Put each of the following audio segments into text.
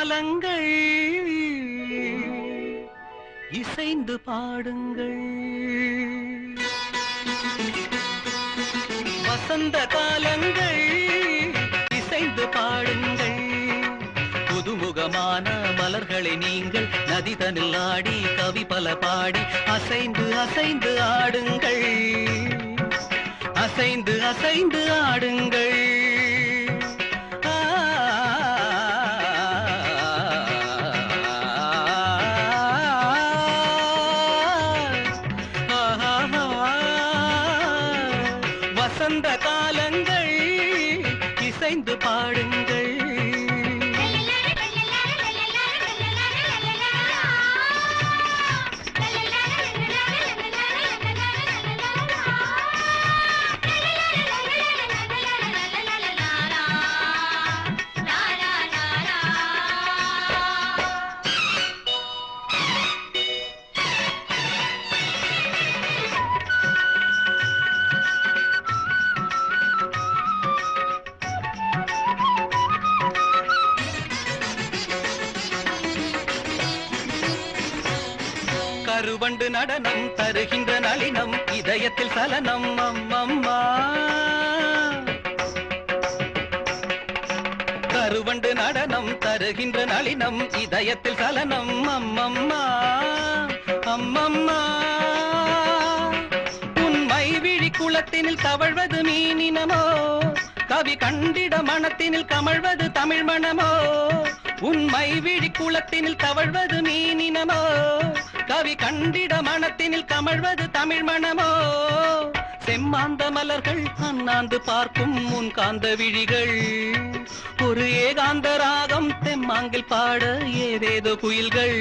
காலங்கள் இசைந்து பாடுங்கள். வசந்த காலங்கள் இசைந்து பாடுங்கள். புதுமுகமான மலர்களை நீங்கள் நதிதனில் ஆடி கவி பல பாடி அசைந்து அசைந்து ஆடுங்கள். அசைந்து அசைந்து ஆடுங்கள். வசந்த காலங்கள் இசைந்து பாடுங்கள். கருவண்டு நடனம் தருகின்ற நளினம் இதயத்தில் சலனம் அம்மம்மா. கருவண்டு நடனம் தருகின்ற நளினம் இதயத்தில் சலனம் அம்மம்மா அம்மம்மா. உன்மை விழி குளத்தினில் தவழ்வது மீனினமோ, கவி கண்டிட மனத்தினில் கமழ்வது தமிழ் மணமோ. உன்மை விழி குளத்தினில் தவழ்வது மீனினமோ, கவி கண்டிட மனத்தினில் கமழ்வது தமிழ் மணமோ. செம்மாந்த மலர்கள் அண்ணாந்து பார்க்கும் முன் காந்த விழிகள், ஒரு ஏகாந்த ராகம் தெம்மாங்கில் பாட ஏதேதோ குயில்கள்.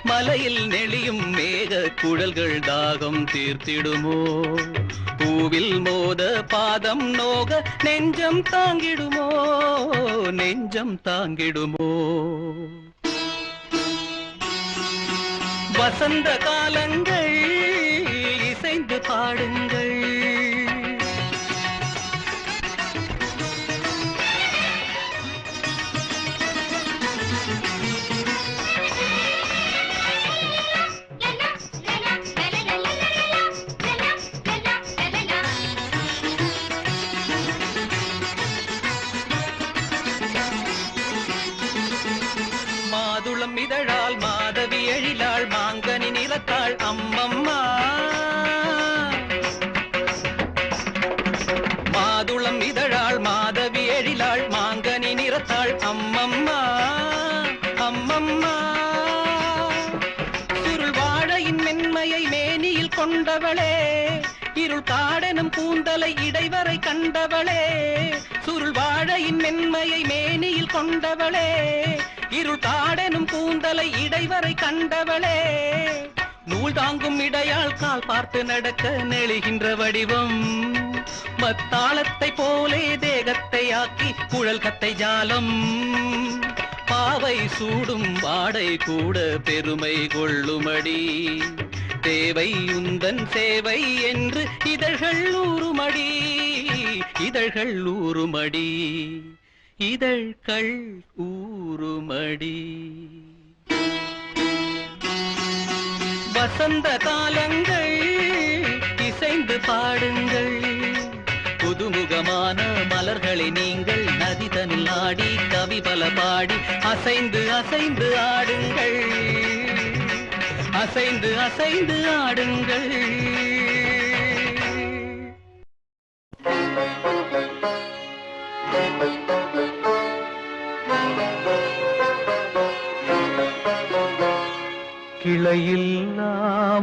மலையில் நெளியும் மேக குழல்கள் தாகம் தீர்த்திடுமோ, பூவில் மோத பாதம் நோக நெஞ்சம் தாங்கிடுமோ, நெஞ்சம் தாங்கிடுமோ. வசந்த காலங்கள் இசைந்து பாடுங்கள். மாதுளம் இதழால் மாதவி எழிலாள் மாங்கனி நிறத்தாள் அம்மம்மா. மாதுளம் இதழாள் மாதவி எழிலாள் மாங்கனி நிறத்தாள் அம்மம்மா அம்மம்மா. சுருள் வாழையின் மென்மையை மேனியில் கொண்டவளே, இருள் காடெனும் கூந்தலை இடைவரை கண்டவளே. சுருள் வாழையின் மென்மையை மேனியில் கொண்டவளே, இருள் காடெனும் கூந்தலை இடைவரை கண்டவளே. நூல் தாங்கும் இடையால் கால் பார்த்து நடக்க நெளிகின்ற வடிவம், மத்தாளத்தை போலே தேகத்தை ஆக்கி குழல் கத்தை ஜாலம். பாவை சூடும் வாடை கூட பெருமை கொள்ளுமடி, தேவை உந்தன் சேவை என்று இதழ்கள் ஊறுமடி, இதழ்கள் ஊறுமடி, இதழ்கள் ஊறுமடி. வசந்த காலங்கள் இசைந்து பாடுங்கள். புதுமுகமான மலர்களை நீங்கள் நதிதனில் ஆடி கவி பல பாடி அசைந்து அசைந்து ஆடுங்கள். அசைந்து அசைந்து ஆடுங்கள். கிளையில்லா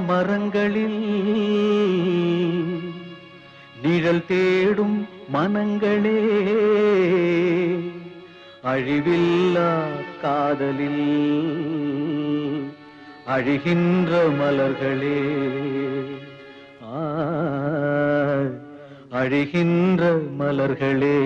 மரங்களில் நிழல் தேடும் மனங்களே, அழிவில்லா காதலில் அழிகின்ற மலர்களே, அழிகின்ற மலர்களே.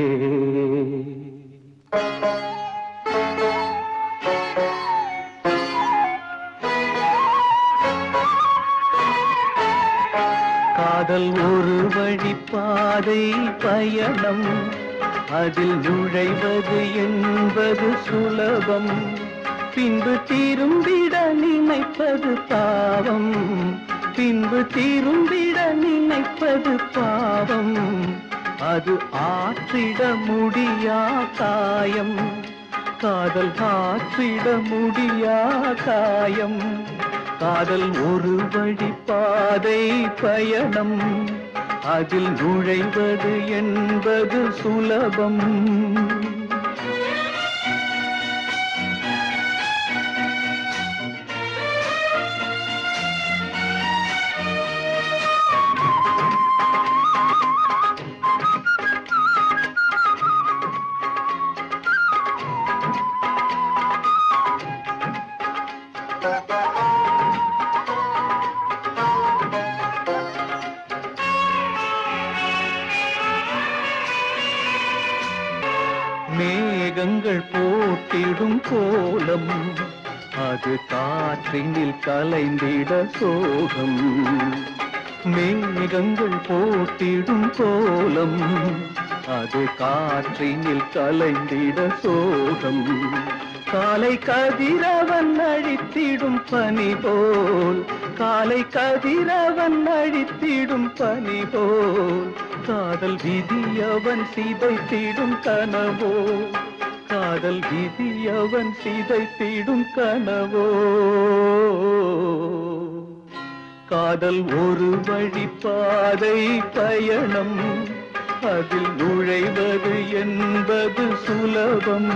காதல் ஒரு வழி பாதை பயணம், அதில் நுழைவது என்பது சுலபம், பின்பு திரும்பிட நினைப்பது பாவம், பின்பு திரும்பிட நினைப்பது பாவம். அது ஆற்றிட முடியா காயம், காதல் ஆற்றிட முடியா காயம். காதல் ஒரு வழி பாதை பயணம், அதில் நுழைவது என்பது சுலபம். மேகங்கள் போட்டிடும் கோலம், அது காற்றினில் கலைந்திட சோகம். மேகங்கள் போட்டிடும் கோலம், அது காற்றினில் கலைந்திட சோகம். காலை கதிரவன் அழித்திடும் பனி போல், காலை கதிரவன் அழித்திடும் பனி போல். காதல் விதியவன் சிதைத்திடும் கனவோ, காதல் விதியவன் சிதைத்திடும் கனவோ. காதல் ஒரு வழி பாதை பயணம், அதில் நுழைவது என்பது சுலபம்.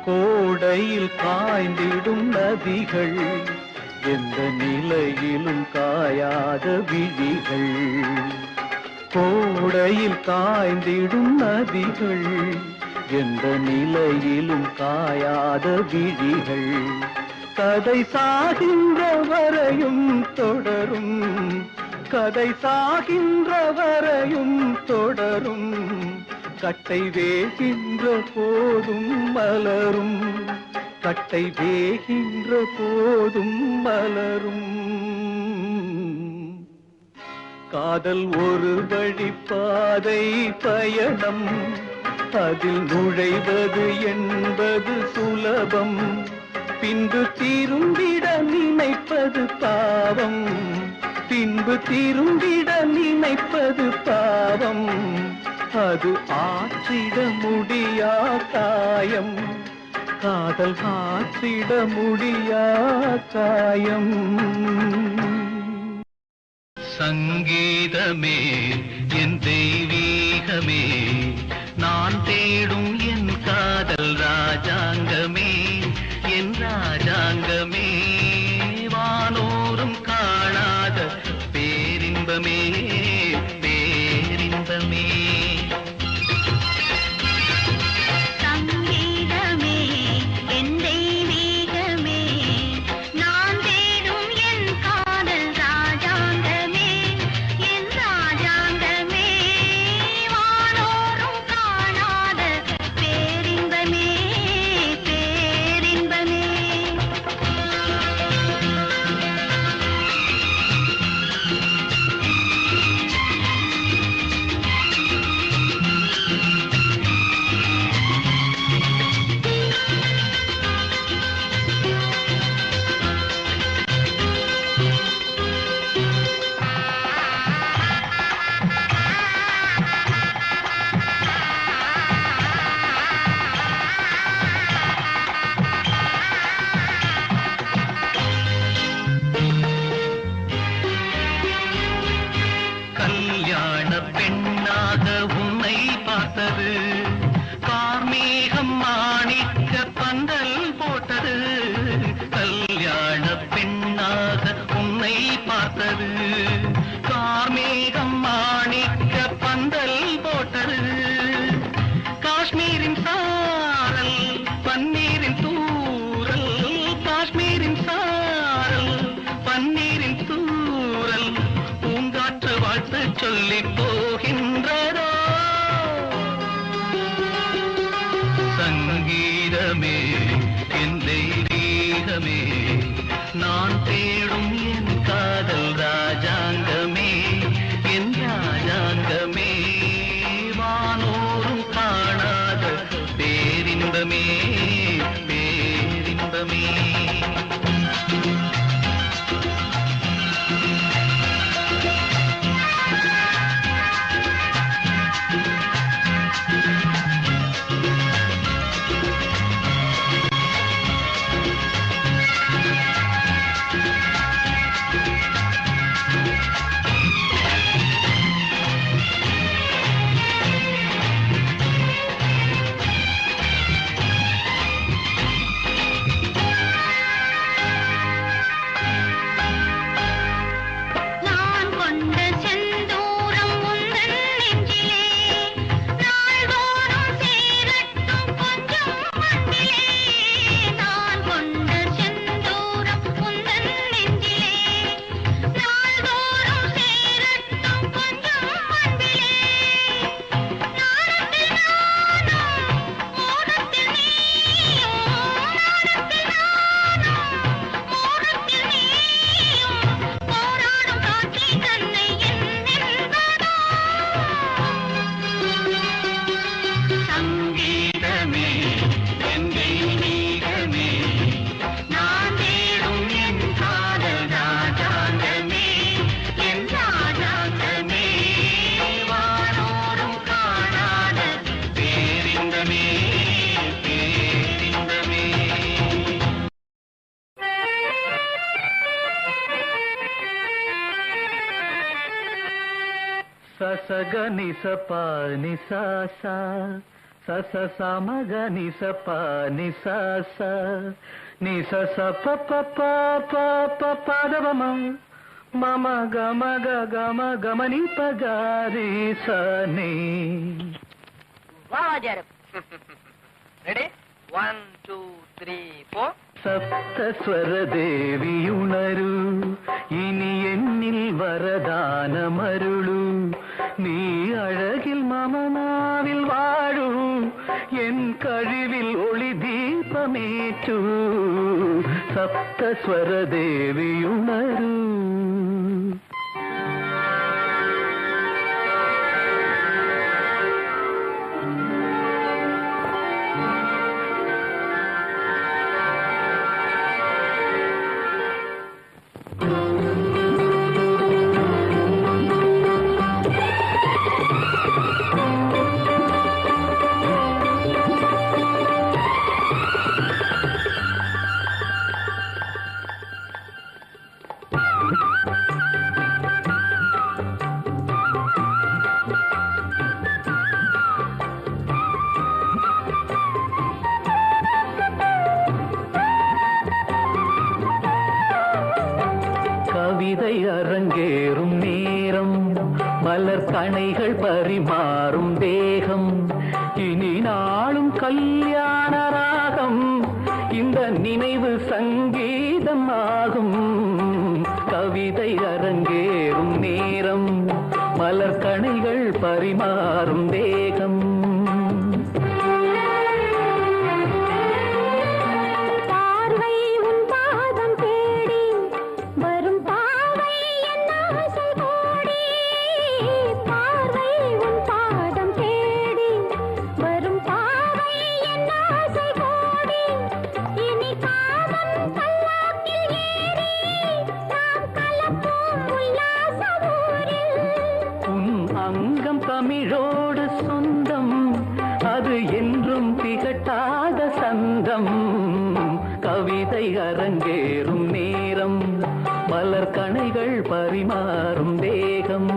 கோடையில் காய்ந்திடும் நதிகள், எந்த நிலையிலும் காயாத விழிகள். கோடையில் காய்ந்திடும் நதிகள், எந்த நிலையிலும் காயாத விழிகள். கதை சாகின்ற வரையும் தொடரும், கதை சாகின்ற வரையும் தொடரும். கட்டை வேகின்ற போதும் மலரும், கட்டை வேகின்ற போதும் மலரும். காதல் ஒரு வழி பாதை பயணம், அதில் நுழைவது என்பது சுலபம். பின்பு திரும்பிட நினைப்பது பாவம், பின்பு திரும்பிட நினைப்பது பாவம். அது ஆற்றிட முடியா காயம், காதல் ஆற்றிட முடியா காயம். சங்கீதமே என் தெய்வீகமே, நான் தேடும் என் காதல் ராஜாங்கமே, என் ராஜாங்கமே. வானோரும் காணாத பேரின்பமே, பேரின்பமே. கல்யாண பெண்ணாக உன்னை பார்த்தது, கார்மேகம் மாணிக்க பந்தல் போட்டது. கல்யாண பெண்ணாக உன்னை சொல்லி போகின்றதோ சங்கீதமே என் தெய்வீகமே நான் தேடும் என் காதல் ராஜாங்கமே என் ராஜாங்கமே வானோரும் காணாத பேரின்பமே பேரின்பமே சசகனி சபானி சாசா சச சமகனி சபானி சாசா நி சச பப்ப பதவமம் மம கம கம கமனி பகாரி சனி வாஜர் ரெடி 1 2 3 4 സപ്തസ്വര ദേവിയുണരു ഇനി എന്നിൽ വരദാനമരുളു നീ അഴകിൽ മമനാവിൽ വാഴൂ എൻ കഴിവിൽ ഒളി ദീപമേറ്റു സപ്തസ്വര ദേവിയുണരു கவிதை அரங்கேறும் நேரம் மலர் கணைகள் பரிமாறும் தேகம் இனி நாளும் கல்யாண ராகம் இந்த நினைவு சங்கீதம் ஆகும் கவிதை அரங்கேறும் நேரம் மலர் கணைகள் பரிமாறும் தேகம் அங்கம் தமிழோடு சொந்தம் அது என்றும் திகட்டாத சந்தம் கவிதை அரங்கேறும் நேரம் மலர் கணைகள் பரிமாறும் தேகம்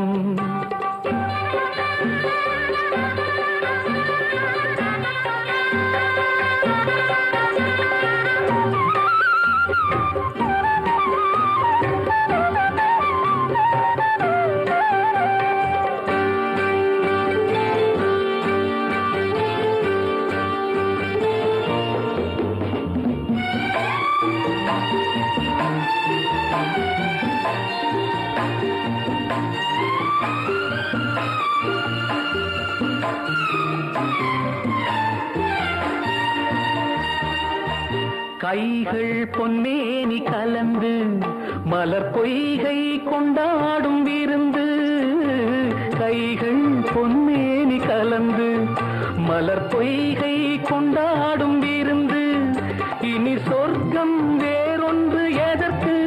கைகள் பொன்மேனி கலந்து மலர் பொய்கை கொண்டாடும் விருந்து. கைகள் பொன்மேனி கலந்து மலர் பொய்கை கொண்டாடும் விருந்து. இனி சொர்க்கம் வேறொன்று எதற்கு?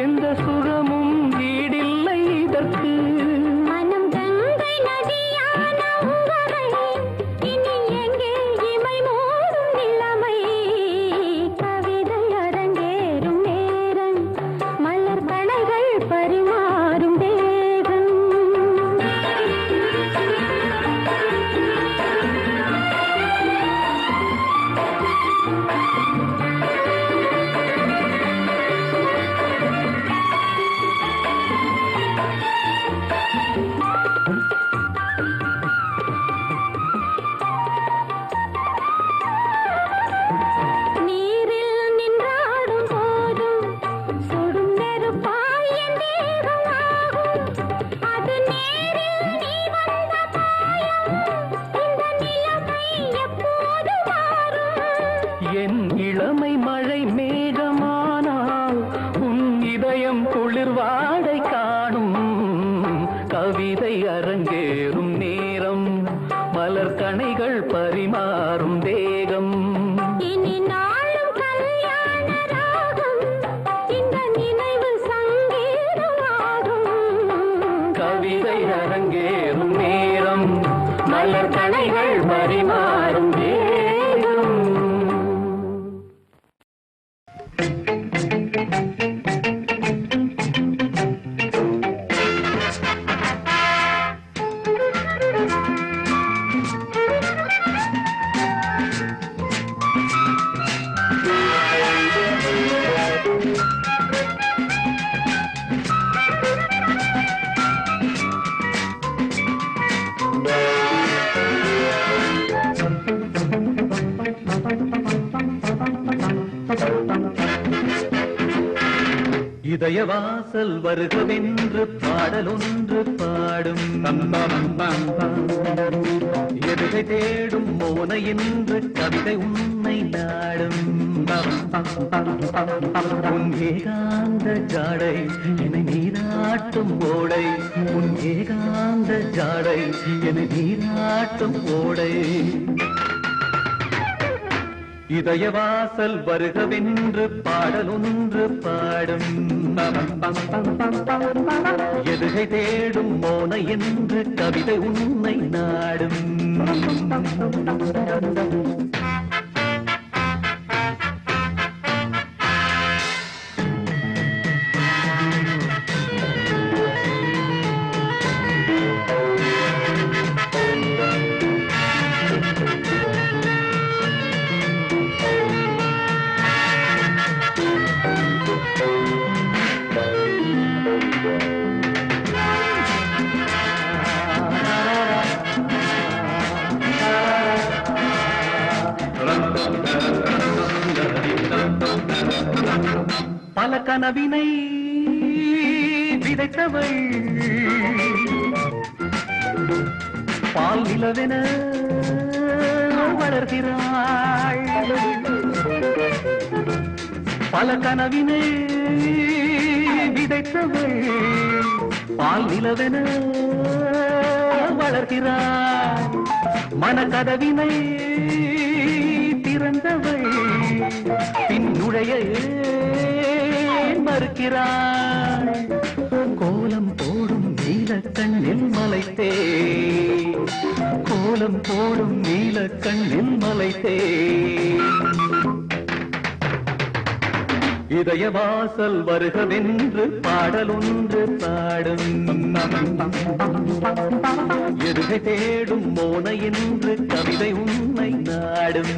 எந்த சுகமும் ஈடில்லை இதற்கு. மனம் கங்கை நதியான உவகை, இனி எங்கே இமை மூடும் நிலைமை? கவிதை அரங்கேறும் நேரம், மலர் கணைகள் பரிமாறும் தேகம். நீரில் நின்றாடும் போதும் சுடும் நெருப்பாய் என் தேகமாகும். அது நேரில் நீ வந்த மாயம், இந்த நிலைமை எப்போது மாறும்? என் இளமை மழை மேகமானால் உன் இதயம் குளிர்வாடை காணும். கவிதை அரங்கேறும் நேரம், மலர் கணைகள் பரிமாறும் தேகம். இனி நாளும் கல்யாண ராகம், இந்த நினைவு சங்கீதமாகும். கவிதை அரங்கேறும் நேரம், மலர் கணைகள் பரிமாறும் தேகம். இதய வாசல் வருகவென்று பாடலொன்று பாடும். எதுகை தேடும் மோன என்று கவிதை உன்னை நாடும். உன் ஏகாந்த ஜாடை என்னை நீராட்டும் ஓடை. உன் ஏகாந்த ஜாடை என்னை நீராட்டும் ஓடை. இதய வாசல் வருகவென்று பாடலொன்று பாடும். எதுகை தேடும் மோன என்று கவிதை உன்னை நாடும். பல கனவினை விதைத்தவள் பால் நிலவென வளர்கிறாள். பல கனவினை விதைத்தவள் பால் நிலவென வளர்கிறாள். மனக்கதவினை திறந்தவள் பின் நுழைய மறுக்கிறாள். கோலம் போடும் நீல கண்ணில் மலைத்தே, கோலம் போடும் நீல கண்ணில் மலைத்தே. இதய வாசல் வருகவென்று பாடலொன்று பாடும். எதுகை தேடும் மோன என்று கவிதை உன்னை நாடும்.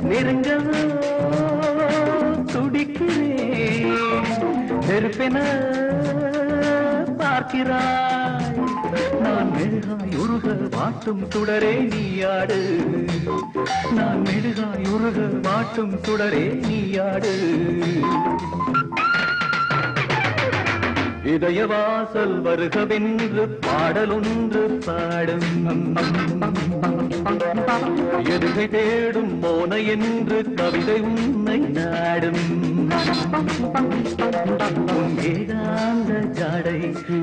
நெருங்கவோ துடிக்கிறேன் நெருப்பென பார்க்கிறாய் நான் மெழுகாய் உருக வாட்டும் சுடரே நீயாடு நான் மெழுகாய் உருக வாட்டும் சுடரே நீயாடு இதய வாசல் வருகவென்று பாடலொன்று பாடும் எதுகை தேடும் மோன என்று கவிதை உன்னை நாடும் உன் ஏகாந்த ஜாடை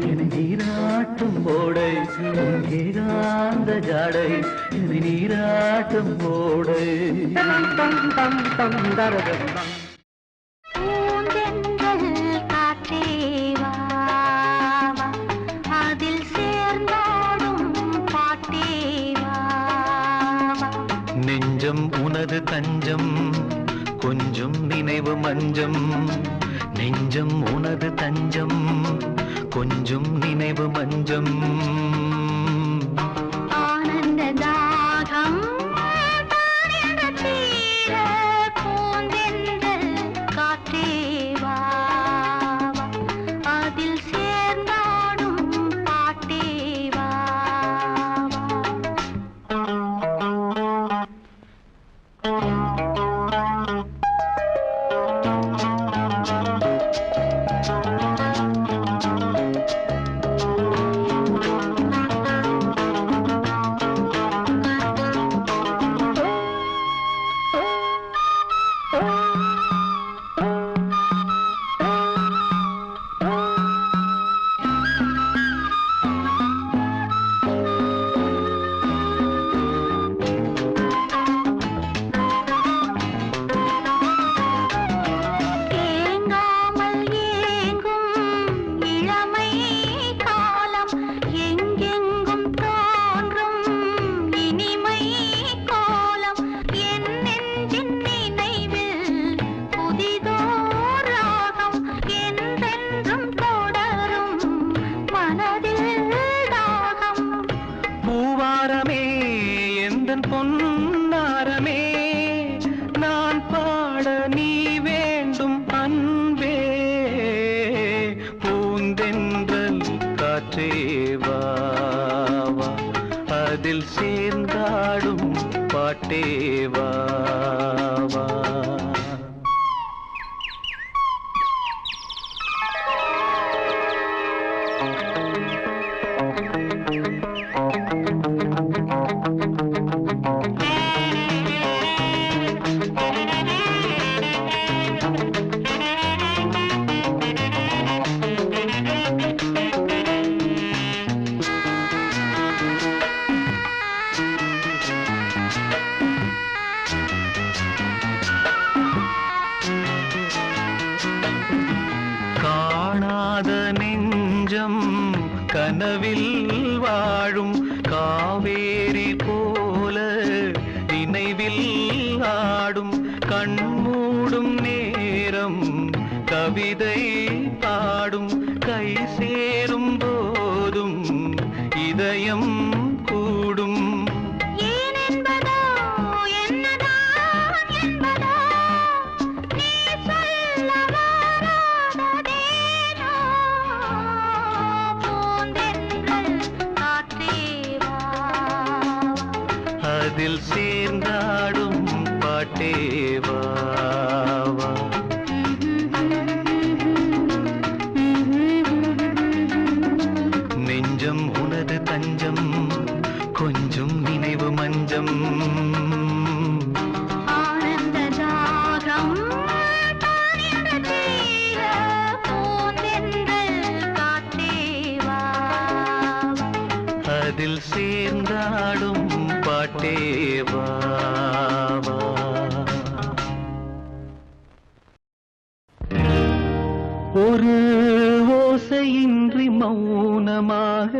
என்னை நீராட்டும் ஓடை உன் ஏகாந்த ஜாடை என்னை நீராட்டும் ஓடை நெஞ்சம் உனது தஞ்சம் கொஞ்சம் நினைவு மஞ்சம் நெஞ்சம் உனது தஞ்சம் கொஞ்சம் நினைவு மஞ்சம் ஆனந்த தாகம் பூந்தென்றல் காற்றே வா அதில் சேர்ந்தாடும் பாட்டே வா பொன்னாரமே நான் பாட நீ வேண்டும் அன்பே பூந்தென்றல் காற்றே வா வா அதில் சேர்ந்தாடும் பாட்டே வா வா கனவில் வாழும் காவேரி போல நினைவில் ஆடும் கண்மூடும் நேரம் கவிதை பாடும் கை சேரும் போதும் இதயம் கூடும் அதில் சேர்ந்தாடும் பாட்டே வா வா நெஞ்சம் உனது தஞ்சம் கொஞ்சம் நினைவு மஞ்சம் ஆனந்த தாகம் காற்றே வா அதில் சேர்ந்தாடும் பாட்டே வா வா ஒரு ஓசையின்றி மௌனமாக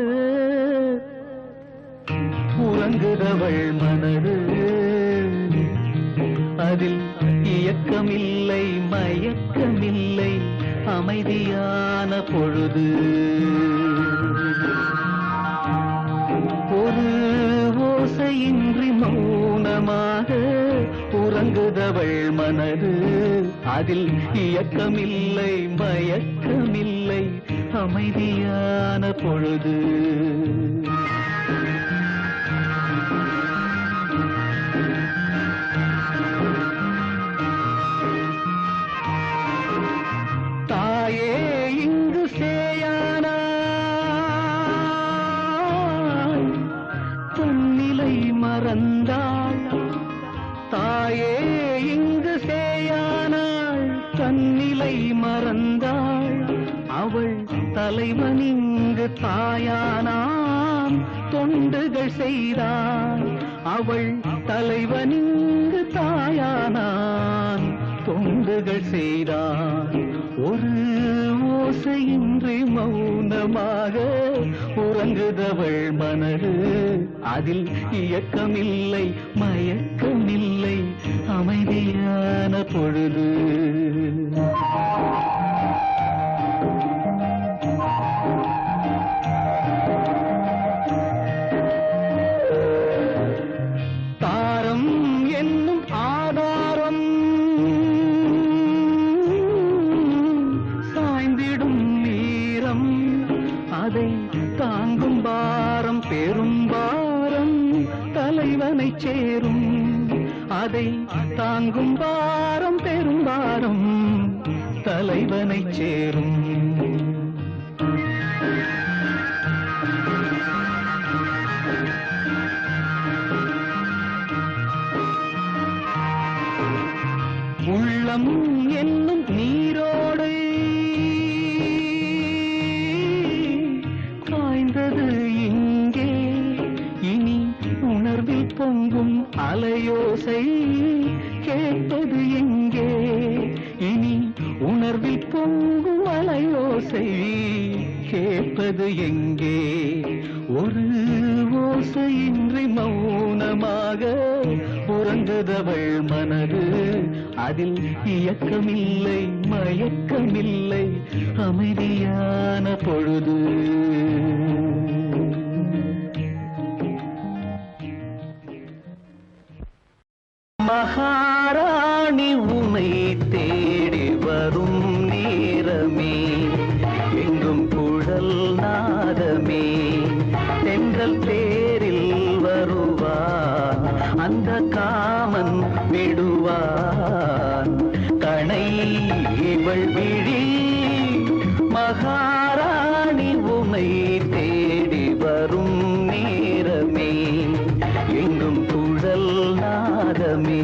உறங்குதவள் மனது அதில் இயக்கமில்லை மயக்கமில்லை அமைதியான பொழுது ஒரு ஓசையின்றி மௌனமாக உறங்குதவள் மனது அதில் இயக்கமில்லை மயக்கமில்லை அமைதியான பொழுது. தாயே இங்கு சேயானாய் தன்னிலை மறந்தாள். தாயே இங்கு சேயானாள் தன்னிலை மறந்தாள். அவள் தலைவன் இங்கு தாயானான் தொண்டுகள் செய்தாள். அவள் தலைவன் இங்கு தாயானான் தொண்டுகள் செய்தாள். ஒரு ஓசையின்றி மௌனமாக உறங்குதவள் மனது அதில் இயக்கமில்லை மயக்கமில்லை அமைதியான பொழுது. தாரம் என்னும் ஆதாரம் சாய்ந்திடும் நீரம் அதை தாங்கும் பாரம் பெரும் பாரம் தலைவனை சேரும். அதை தாங்கும் பாரம் பெரும் பாரம் தலைவனை சேரும். உள்ளம் என்னும் நீரோடை காய்ந்தது இங்கே. இனி உணர்வில் பொங்கும் அலையோசை கேட்பது எங்கே. இனி உணர்வில் பொங்கும் அலையோசை கேட்பது எங்கே. ஒரு ஓசையின்றி மௌனமாக உறங்குதவள் மனது அதில் இயக்கமில்லை மயக்கமில்லை அமைதியான பொழுது. மகாராணி உனை தேடி வரும் நேரமே எங்கும் குழல் நாதமே தென்றல் தேரில் வருவான் அந்த காமன் விடுவான் கணை இவள் விழி. மகாராணி உனை தேடி வரும் நேரமே எங்கும் குழல் நாதமே.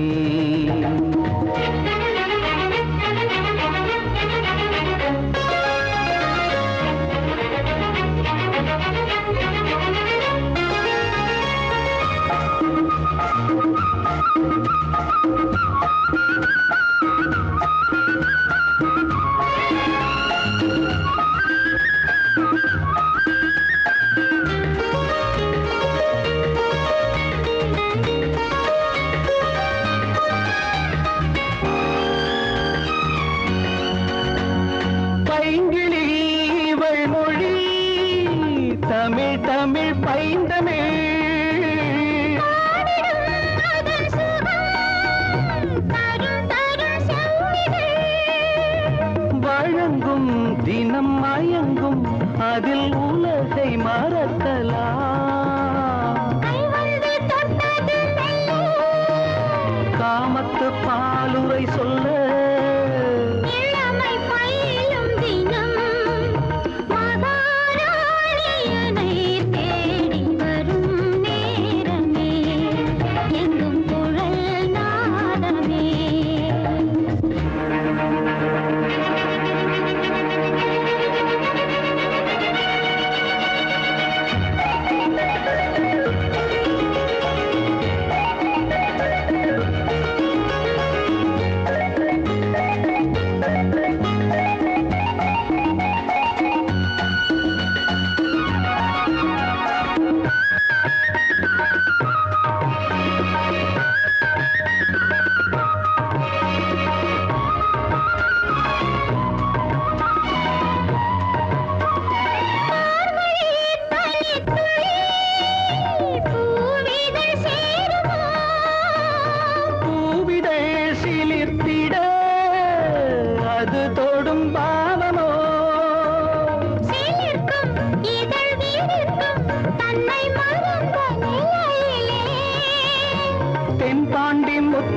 பைங்கிளி இவள் மொழி தமிழ் தமிழ் பைந்தமிழ் வழங்கும் தினம் மயங்கும் அதில் உலகை மறக்கலாம். காமத்து பாலுரை சொல்ல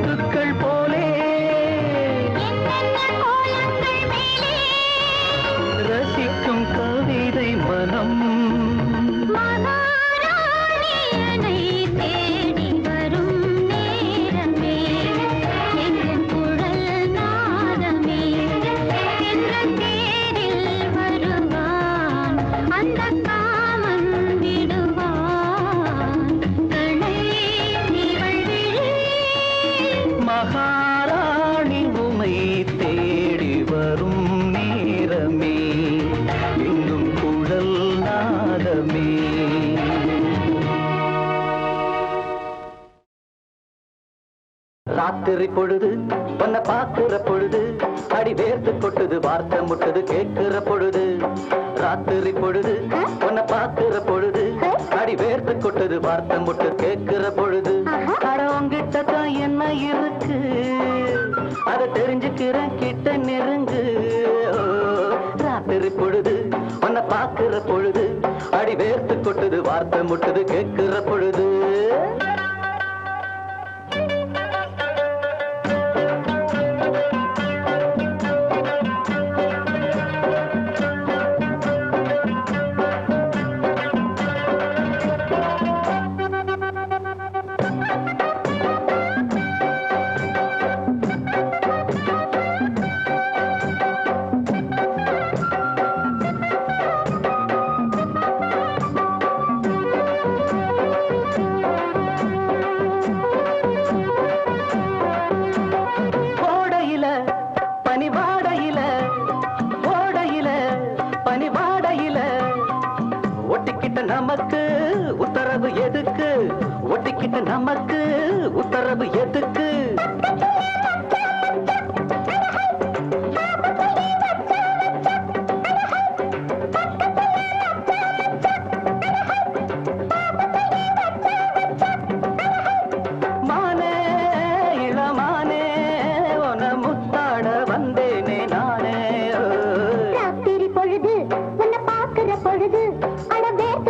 முத்துக்கள் போலே ரசிக்கும் கவிதை மனம் மகாராணி உமை தேடி வரும் நேரமே எங்கும் குழல் நாதமே. ராத்திரி பொழுது பொன்ன பாக்குற பொழுது அடி வேர்த்து கொட்டுது வார்த்தை முட்டுது கேட்கிற பொழுது. ராத்திரி பொழுது பொன்ன பாக்குற பொழுது அடி வேர்த்து கொட்டுது வார்த்தை முட்டு கேட்கிற பொழுது. அடவங்கிட்ட தான் என்ன இருக்கு அதை தெரிஞ்சுக்கிறேன் கிட்ட நெருங்கு. ராத்திரி பொழுது பொன்ன பாக்குற பொழுது அடி வேர்த்து கொட்டுது வார்த்தை முட்டுது கேட்கிற பொழுது. நமக்கு உத்தரவு எதுக்கு ஒட்டிக்கிட்ட நமக்கு உத்தரவு எதுக்கு. மானே இளமானே உன முத்தாட வந்தேனே நானே. ராத்திரி பொழுது உன்னை பாக்குற பொழுது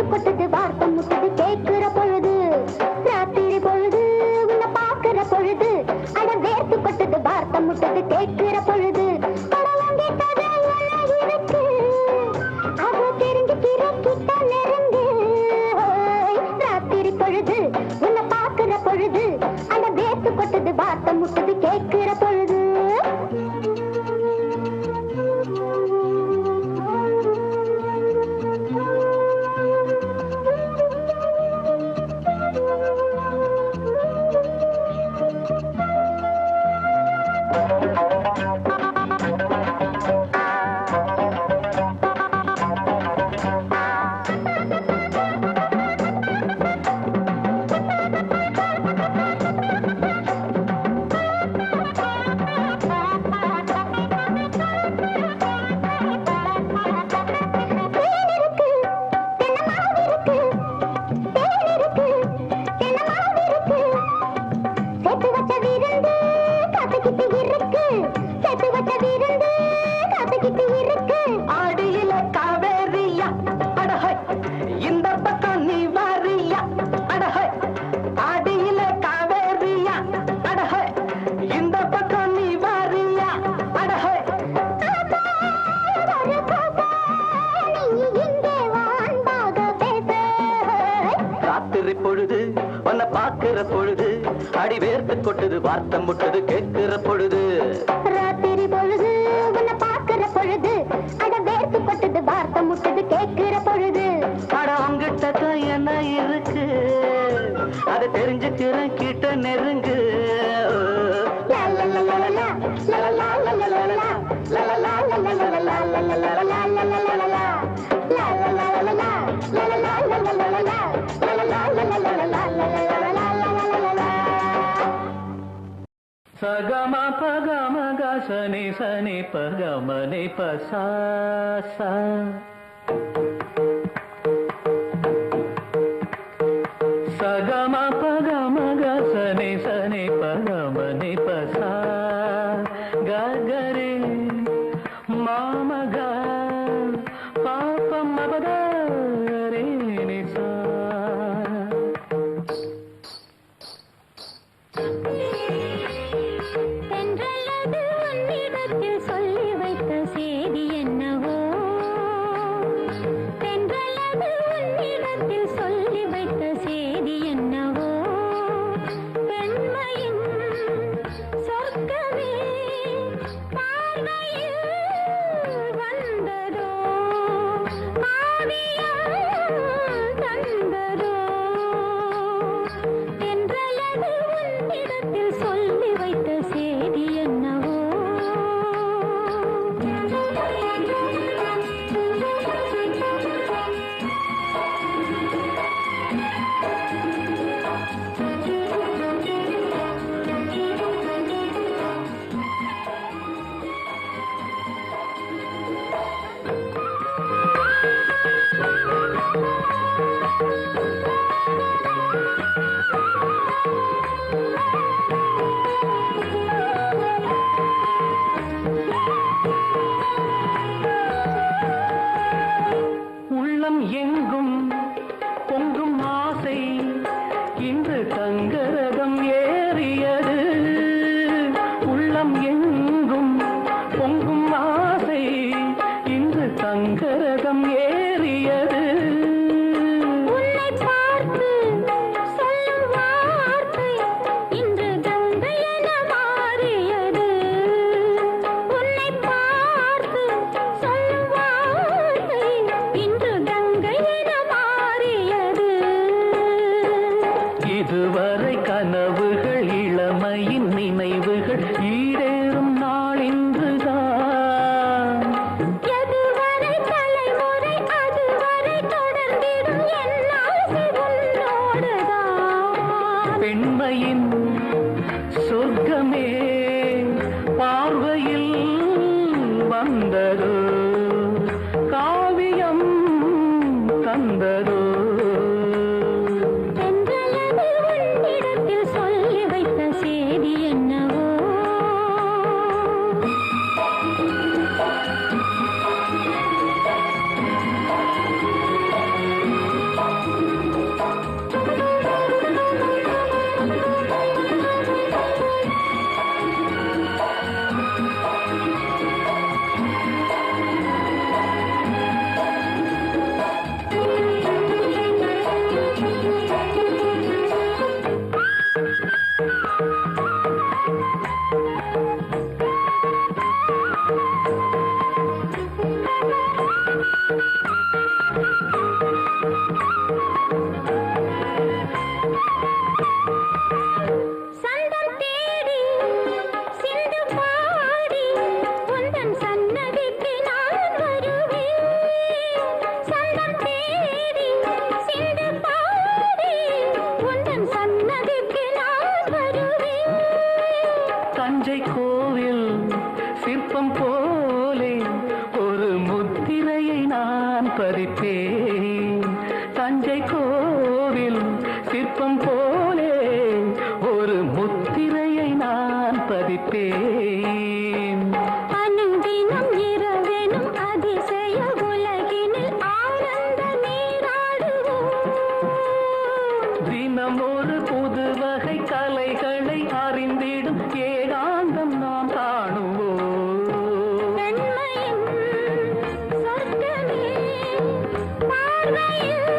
கொட்டது வார்த்தை முட்டது கேட்கிற பொழுது. ராத்திரி பொழுது உன்னை பாக்குற பொழுது அட வேர்த்து கொட்டது வார்த்தை முட்டது கேட்கிற பொழுது. இருக்கு அது தெரிஞ்சுக்கிற கிட்ட நெருங்கு. ராத்திரி பொழுது உன்னை பாக்குற பொழுது அட வேர்த்து கொட்டது வார்த்தை முட்டது கேட்கிற பொழுது. பொழுது உன்னை பாக்குற பொழுது அடி வேர்த்து கொட்டுது வார்த்தை முட்டது கேட்கிற பொழுது. ராத்திரி பொழுது உன்னை பாக்குற பொழுது அட வேர்த்து கொட்டுது வார்த்தை முட்டது கேட்கிற பொழுது. அட உங்கிட்ட தான் என்ன இருக்கு அதை தெரிஞ்சுக்கிறேன் கிட்ட நெருங்கு. சகம பகம கசனி சனி பகமனி பசா சகம பகம கசனி சனி பகமனி பசா ககரி மாமக பாபம் மபதரே நிசா. ஈடேறும் நாள் இன்றுதான். எதுவரை தலைமுறை அதுவரை தொடர்ந்திடும் என் ஆசை உன்னோடுதான். பெண்மையின் சொர்க்கமே பார்வையில் வந்ததோ, காவியம் தந்ததோ. என்றளவு உன்னிடத்தில் சொல்லி வைத்த செய்தி என்னவோ. சந்தம் தேடி சிந்து பாடி உந்தன் சன்னதிக்கு நான் வருவேன். சந்தம் தேடி சிந்து பாடி உந்தன் சன்னதிக்கு நான் வருவேன். தஞ்சை கோவில் சிற்பம் போலே ஒரு முத்திரையை நான் பதிப்பேன். தஞ்சை கோவில் சிற்பம் போலே ஒரு முத்திரையை நான் பதிப்பேன். அனுதினம் இரவெனும் அதிசய உலகினில் ஆனந்த நீராடுவோம். தினம் ஒரு புது வகை கலைகளை அறிந்திடும் ஏகாந்தம் நாம் காணுவோம். பெண்மையின் சொர்க்கமே பார்வையில்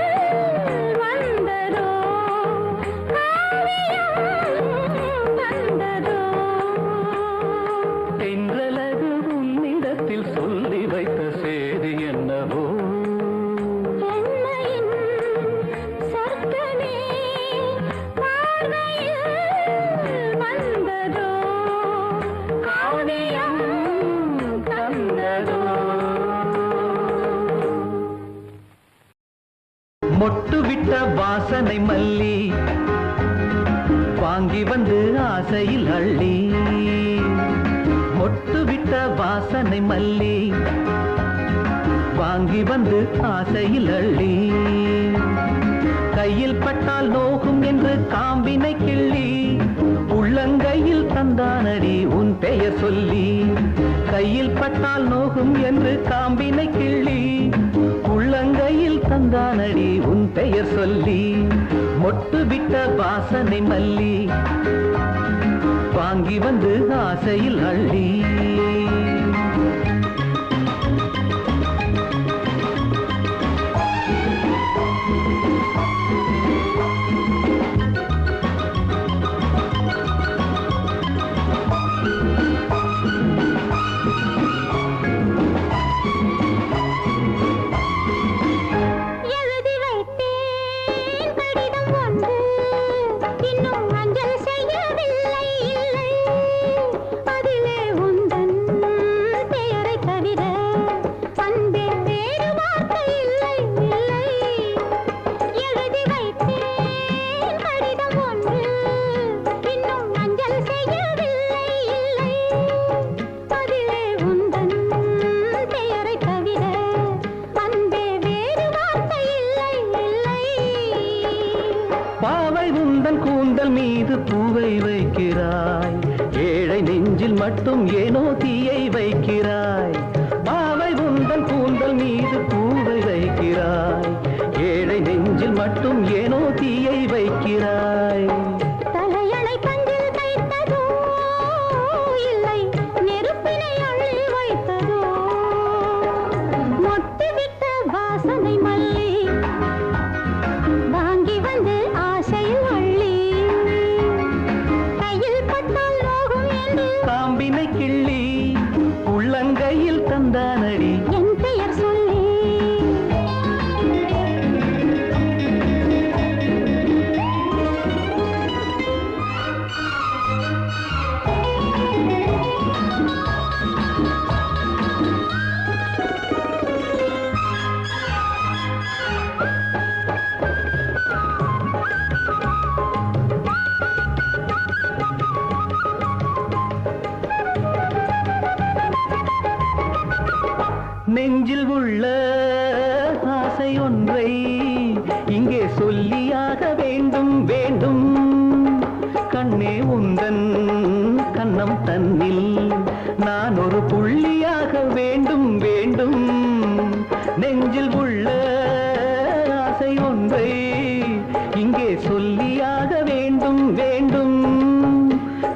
வந்ததோ, காவியம் தந்ததோ. என்றலது உன்னிடத்தில் சொல்லி வைத்த செய்தி என்னவோ. பெண்மையின் சொர்க்கமே பார்வையில் வந்ததோ, காவியம் தந்ததோ. மொட்டு விட்ட வாசனை மல்லி வாங்கி வந்து ஆசையில் அள்ளி. மொட்டு விட்ட வாசனை மல்லி வாங்கி வந்து ஆசையில் அள்ளி. கையில் பட்டால் நோகும் என்று காம்பினை கிள்ளி உள்ளங்கையில் தந்தானடி உன் பெயர் சொல்லி. கையில் பட்டால் நோகும் என்று காம்பினை கிள்ளி உள்ளங்கையில் தந்தானடி உன் பெயர் சொல்லி. மொட்டு விட்ட வாசனை மல்லி வாங்கி வந்து ஆசையில் அள்ளி. எழுதி வைத்தேன் கடிதம் ஒன்று, இன்னும் அஞ்சல் செய்யவில்லை. இல்லை அதிலே உந்தன் பெயரை தவிர அன்பே வேறு வார்த்தை இல்லை. இல்லை எழுதி வைத்தேன் கடிதம் ஒன்று, இன்னும் அஞ்சல் செய்யவில்லை. இல்லை அதிலே உந்தன் பெயரை தவிர அன்பே வேறு வார்த்தை இல்லை. இல்லை பாவை உந்தன் கூந்தல் மீது பூவை வைக்கிறாய், ஏழை நெஞ்சில் மட்டும் ஏனோ தீயை வைக்கிறாய். பாவை உந்தன் கூந்தல் மீது பூவை வைக்கிறாய், ஏழை நெஞ்சில் மட்டும் ஏனோ தீயை வைக்கிறாய். தலையணை பஞ்சில் தைத்ததோ, இல்லை நெருப்பினை அள்ளி வைத்ததோ. மொட்டு விட்ட வாசனை மல்லி வாங்கி வந்து ஆசையில் அள்ளி. கையில் பட்டால் நோகும் என்று காம்பினை கிள்ளி உள்ளங்கையில் தந்தானடி என் பெயர் சொல்லி. நெஞ்சில் உள்ள ஆசை ஒன்றை இங்கே சொல்லியாக வேண்டும் வேண்டும். கண்ணே உந்தன் கண்ணம் தன்னில் நான் ஒரு புள்ளியாக வேண்டும் வேண்டும். நெஞ்சில் உள்ள ஆசை ஒன்றை இங்கே சொல்லியாக வேண்டும் வேண்டும்.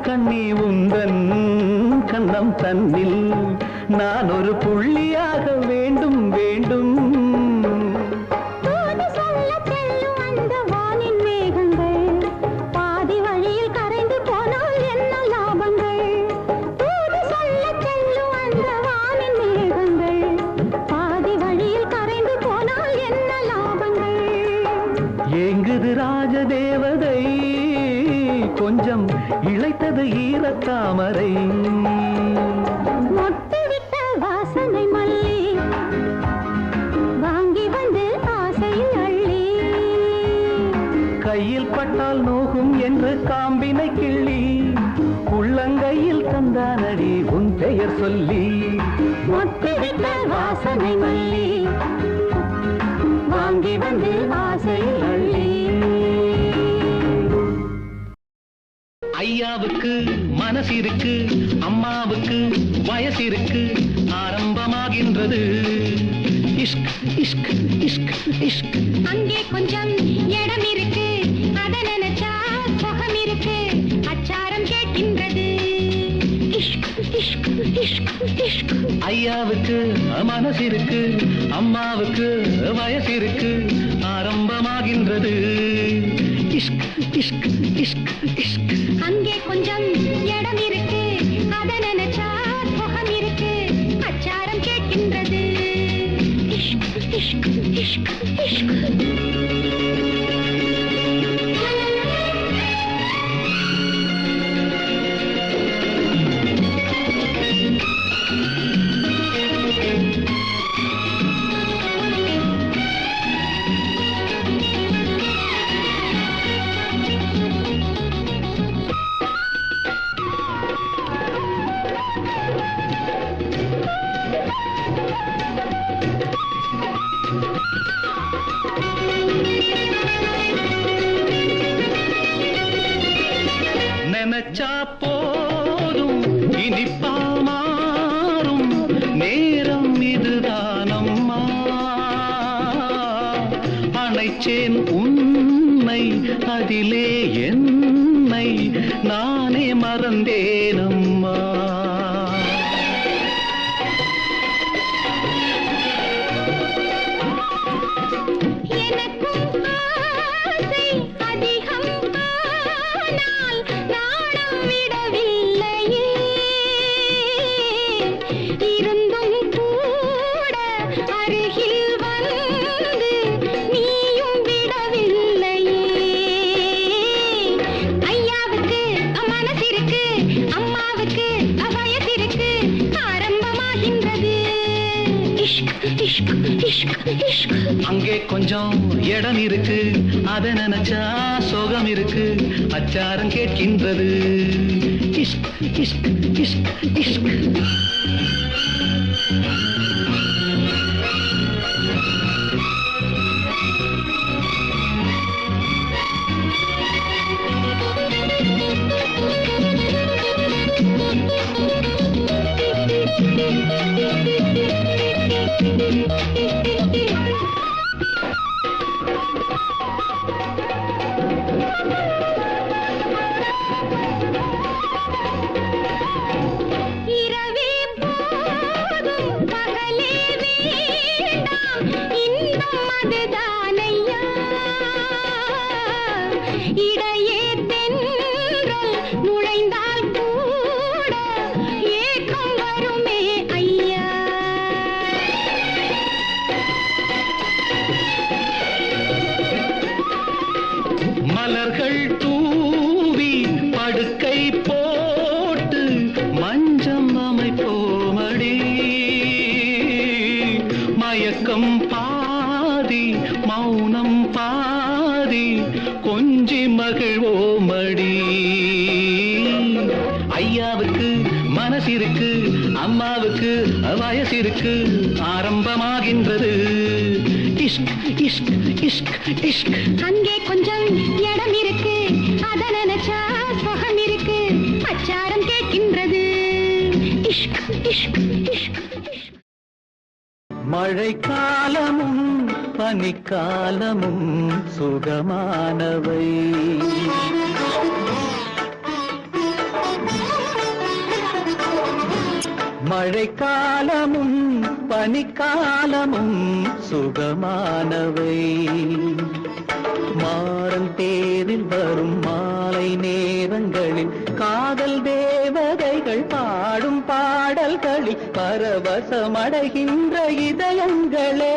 கண்ணே உந்தன் கண்ணம் தன்னில் நான் ஒரு புள்ளியாக வேண்டும் வேண்டும். ஏங்குது ராஜதேவதை கொஞ்சம் இழைத்தது ஈரத்தாமரை. மொட்டுவிட்ட வாசனை மல்லி வாங்கி வந்து ஆசையில் அள்ளி. கையில் பட்டால் நோகும் என்று காம்பினை கிள்ளி உள்ளங்கையில் தந்தானடி உன் பெயர் சொல்லி. மொட்டுவிட்ட வாசனை மல்லி வாங்கி வந்து ஆசையில் அள்ளி. ஐயாவுக்கு மனசு இருக்கு, அம்மாவுக்கு வயசு இருக்கு, ஆரம்பமாகின்றது இஷ்க் இஷ்க் இஷ்க் இஷ்க். அங்கே கொஞ்சம் இடம் இருக்கு, அத நினைச்சா சுகம் இருக்கு, அச்சாரம் கேட்கின்றது இஷ்க் இஷ்க் இஷ்க் இஷ்க். ஐயாவுக்கு மனசு இருக்கு, அம்மாவுக்கு வயசு இருக்கு, ஆரம்பமாகின்றது இஷ்க் இஷ்க் இஷ்க் இஷ்க். அங்கே கொஞ்சம் இடம் இருக்கு, அத நினைச்சா சுகம் இருக்கு, அச்சாரம் கேட்கின்றது இஷ்க் இஷ்க் இஷ்க் இஷ்க். நினைச்சா போதும் இனிப்பா மாறும் நேரம் இதுதானம்மா. அணைச்சேன் உன்னை அதிலே என்னை நானே மறந்தேனம்மா. எனக்கும் ஆசை அதிகம், ஆனால் நாணம் விடவில்லையே. இருந்தும் கூட அருகில் வந்து நீயும் விடவில்லையே. ஐயாவுக்கு மனசு இருக்கு, அம்மாவுக்கு வயசு இருக்கு, ஆரம்பமாகின்றது இஷ்க் இஷ்க் இஷ்க் இஷ்க். அங்கே கொஞ்சம் இடம் இருக்கு, அத நினைச்சா சோகம் இருக்கு, அச்சாரம் கேட்கின்றது இஷ்க் இஷ்க் இஷ்க் இஷ்க். இரவே போதும் பகலே வேண்டாம், இன்பம் அதுதானையா. இடையே தென்றல் நுழைந்தால் கூட ஏக்கம் வருமே ஐயா. மலர்கள் தூவி படுக்கை போட்டு மஞ்சம் அமைப்போமடி. மயக்கம் பாதி மௌனம் பாதி கொஞ்சி மகிழ்வோமடி. ஐயாவுக்கு இருக்கு மனசு இருக்கு அம்மாவுக்கு வயசு இருக்கு ஆரம்பமாகின்றது இஷ்க் இஷ்க் இஷ்க் இஷ்க் அங்கே கொஞ்சம் இடம் இருக்கு அத நினைச்சா சுகம் இருக்கு அச்சாரம் கேட்கின்றது இஷ்க் இஷ்க் இஷ்க் மழைக்காலமும் பனிக்காலமும் சுகமானவை மழைக்காலமும் பனிக்காலமும் சுகமானவை மாறன் தேரில் வரும் மாலை நேரங்களில் காதல் தேவதைகள் பாடும் பாடல்களில் பரவசமடைகின்ற இதயங்களே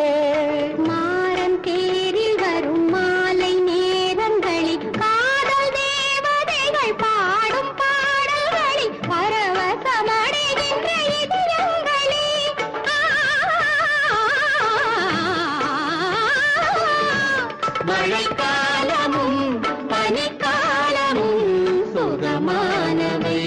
மாறன் தேரில் வரும் மாலை நேரங்களில் காதல் தேவதைகள் பாடும் பாடல்களில் பரவசமடைகின்ற இதயங்களே மழைக்காலமும் பனிக்காலமும் சுகமானவை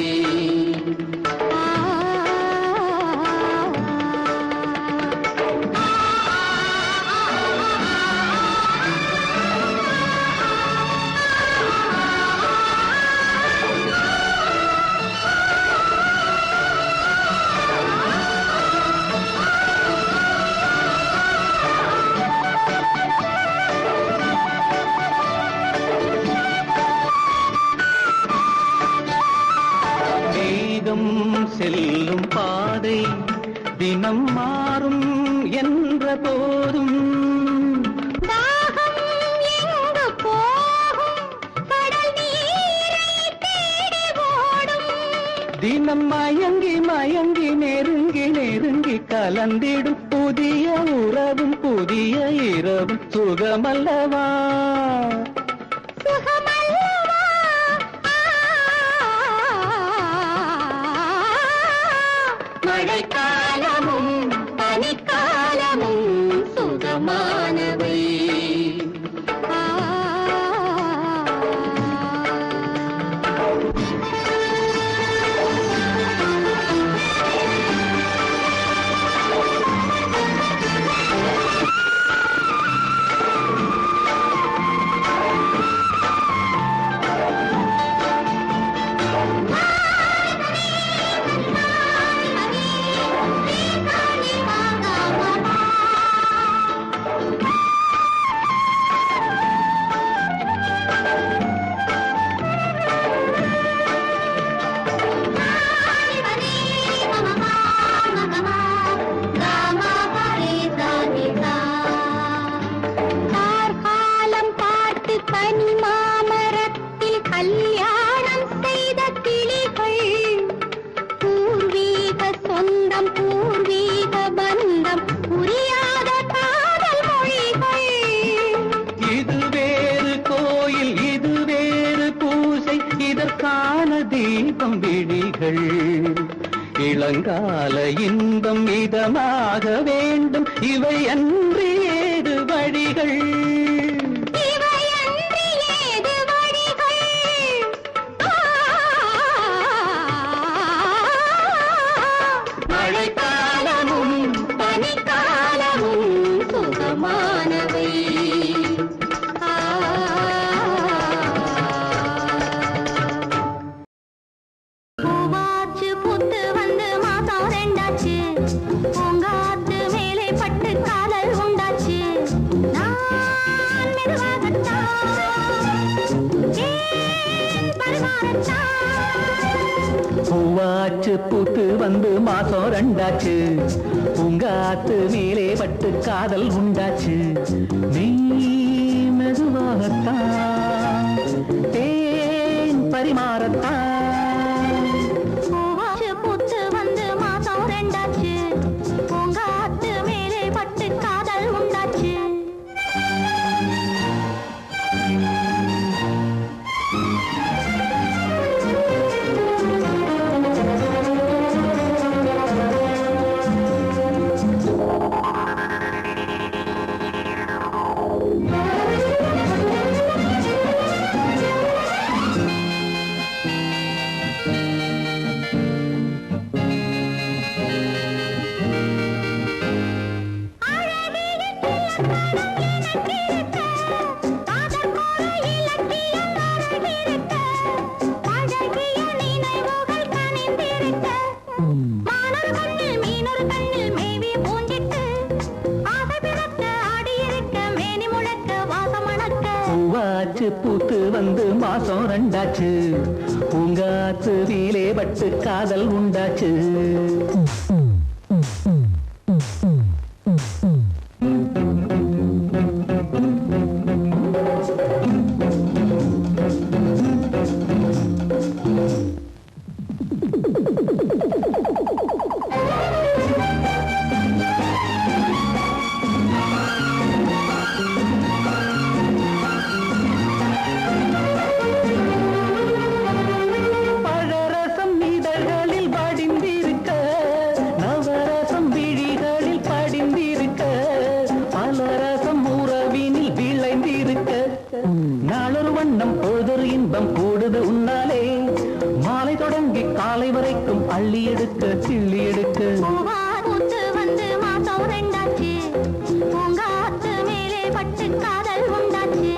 செல்லும் பாதை தினம் மாறும் என்ற போதும் தாகம் எங்கு போகும் கடல் நீரை தேடி ஓடும் தினம் மயங்கி மயங்கி நெருங்கி நெருங்கி கலந்திடும் புதிய உறவும் புதிய இரவும் சுகமல்லவா மழைக்காலமும் பனிக்காலமும் சுகமானவை தீபம் விழிகள் இளங்கால இன்பம் இதமாக வேண்டும் இவை அன்றி ஏது வழிகள் மழைக்காலமும் பனிக்காலமும் சுகமானவை பூங்காத்து மேலே பட்டு காதல் உண்டாச்சு நான் பூவாச்சு பூத்து வந்து மாசம் ரெண்டாச்சு பூங்காத்து மேலே பட்டு காதல் உண்டாச்சு நீ மெதுவாகத்தான் தேன் பரிமாறத்தான் பூங்காத்து மேலே பட்டு காதல் உண்டாச்சு மானொரு கண்ணில் மீனொரு கண்ணில் மேவி பூஞ்சிட்டு ஆசை பிறக்க ஆடியிருக்க மேனி முழக்க வாசம் மணக்க பூவாச்சு பூத்து வந்து மாசம் ரெண்டாச்சு பூங்காத்து வீலே பட்டு காதல் உண்டாச்சு நாளொரு வண்ணம் பொழுதொரு இன்பம் கூடுது உன்னாலே மாலை தொடங்கி காலை வரைக்கும் அள்ளி எடுக்க கிள்ளி எடுக்க பூத்து வந்து மாசம் ரெண்டாச்சு பூங்காத்து மேலே பட்டு காதல் உண்டாச்சு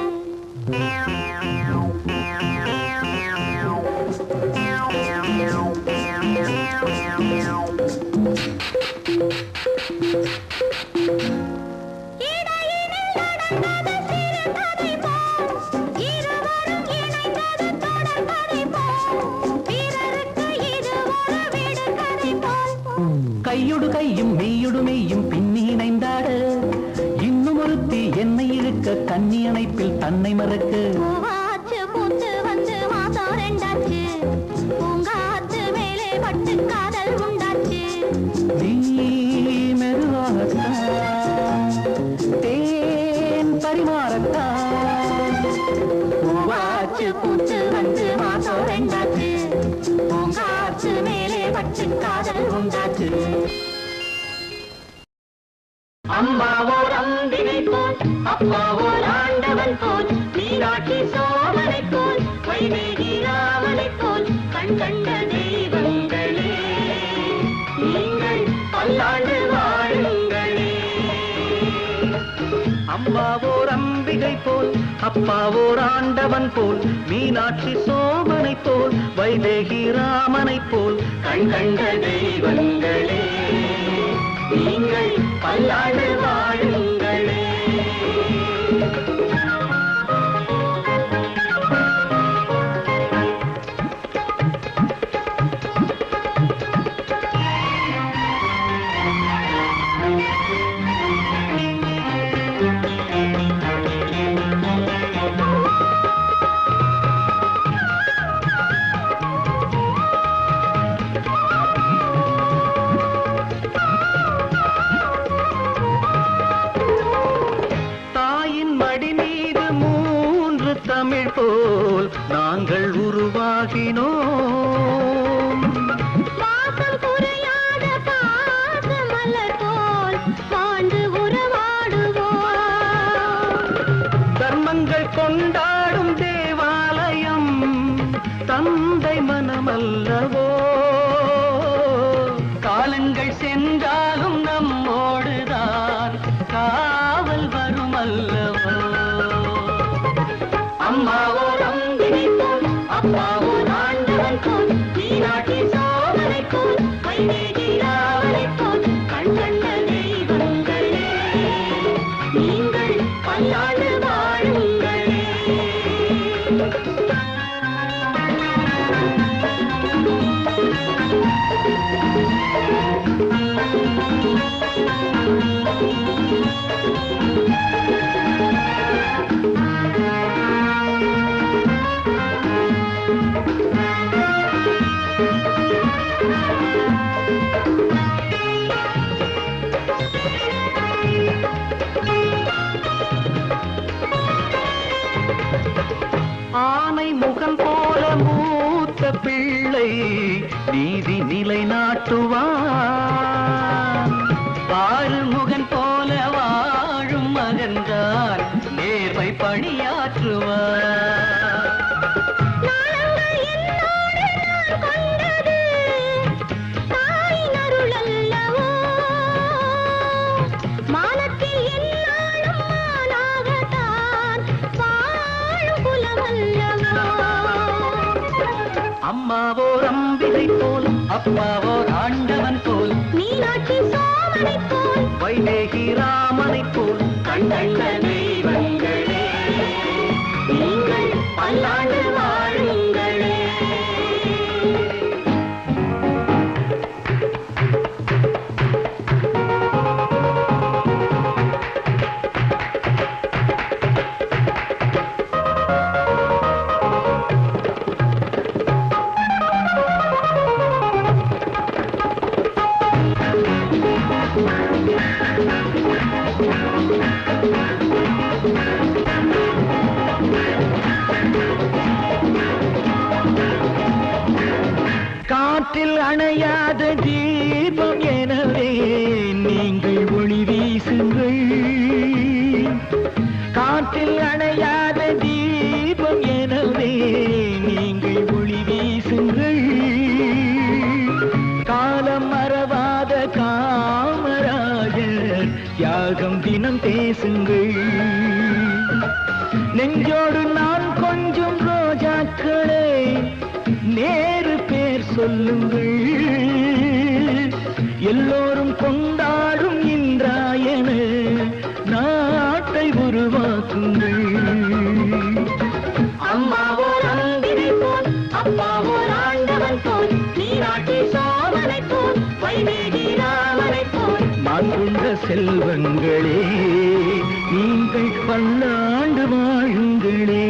கையொடு கையும் மெய்யொடு மெய்யும் பின்னி இணைந்தாட இன்னும் ஒருத்தி என்னை இழுக்க கண்ணி அணைப்பில் தன்னை மறக்க பூவாச்சு பூத்து வந்து மாசம் ரெண்டாச்சு பூங்காத்து மேலே பட்டு காதல் உண்டாச்சு நீ மெதுவாகத்தான் தேன் பரிமாறத்தான் பூவாச்சு பூத்து வந்து மாசம் ரெண்டாச்சு பூங்காத்து மேலே பட்டு காதல் உண்டாச்சு அம்மாவோர் அம்பிகை போல் அப்பாவோர் ஆண்டவன் போல் மீனாட்சி சோமனை போல் வைதேகி ராமனை போல் கண் கண்ட தெய்வங்களே நீங்கள் பல்லாண்டு வாழுங்களே. அம்மாவோர் அம்பிகை போல் அப்பாவோர் ஆண்டவன் போல் மீனாட்சி சோமனை போல் வைதேகி ராமனை போல் கண் கண்ட தெய்வங்களே நீங்கள் பல்லாண்டு வாழுங்களே. தமிழ் போல் நாங்கள் உருவாகினோம் வாசம் குறையாத பாச மலர் போல் வாழ்ந்து உறவாடுவோம் தர்மங்கள் கொண்டாடும் தேவாலயம் தந்தை மனமல்லவோ காலங்கள் சென்றாலும் நம்மோடுதான் காவல் வரும் அல்லவோ அம்மாவோர் அம்பிகை போல் அப்பாவோர் ஆண்டவன் போல் மீனாட்சி சோமனை போல் வைதேகி ராமனை போல் கண் கண்ட தெய்வங்களே நீங்கள் பல்லாண்டு வாழுங்களே. ஆனை முகம் போல மூத்த பிள்ளை நீதி நிலைநாட்டுவான் ஆறுமுகன் போல வாழும் மகன்தான் நேர்மை பணியாற்றுவான் நாளங்கள் என்னோடு நான் கொண்டது தாயின் அருள் அல்லவோ மானத்தில் என்னாலும் மானாகத்தான் வாழும் குலம் அல்லவோ அம்மாவோர் அம்பிகை போல் அப்பாவோ ஆண்டவன் போல் மீனாட்சி சோமனை போல் வைதேகி ராமனை போல் கண்கண்ட தெய்வங்களே நீங்கள் பல்லாண்டு வாழுங்களே. காற்றில் அணையாத தீபம் எனவே நீங்கள் ஒளி வீசுங்கள். காற்றில் அணையாத தீபம் எனவே நீங்கள் ஒளி வீசுங்கள். காலம் மறவாத காமராஜர் தியாகம் தினம் பேசுங்கள். நெஞ்சோடு நான் கொஞ்சம் ரோஜாக்களே நேரு பேர் சொல்லுங்கள். எல்லோரும் கொண்டாடும் இன்றாயன நாட்டை உருவாக்குங்கள். அம்மாவோ நந்தினி போல் அப்பாவோ ஆண்டவன் போல் மீனாட்சி சோமனை போல் வைதேகி ராமனை போல் நான் கொண்ட செல்வங்களே நீங்கள் பல்லாண்டு வாழுங்களே.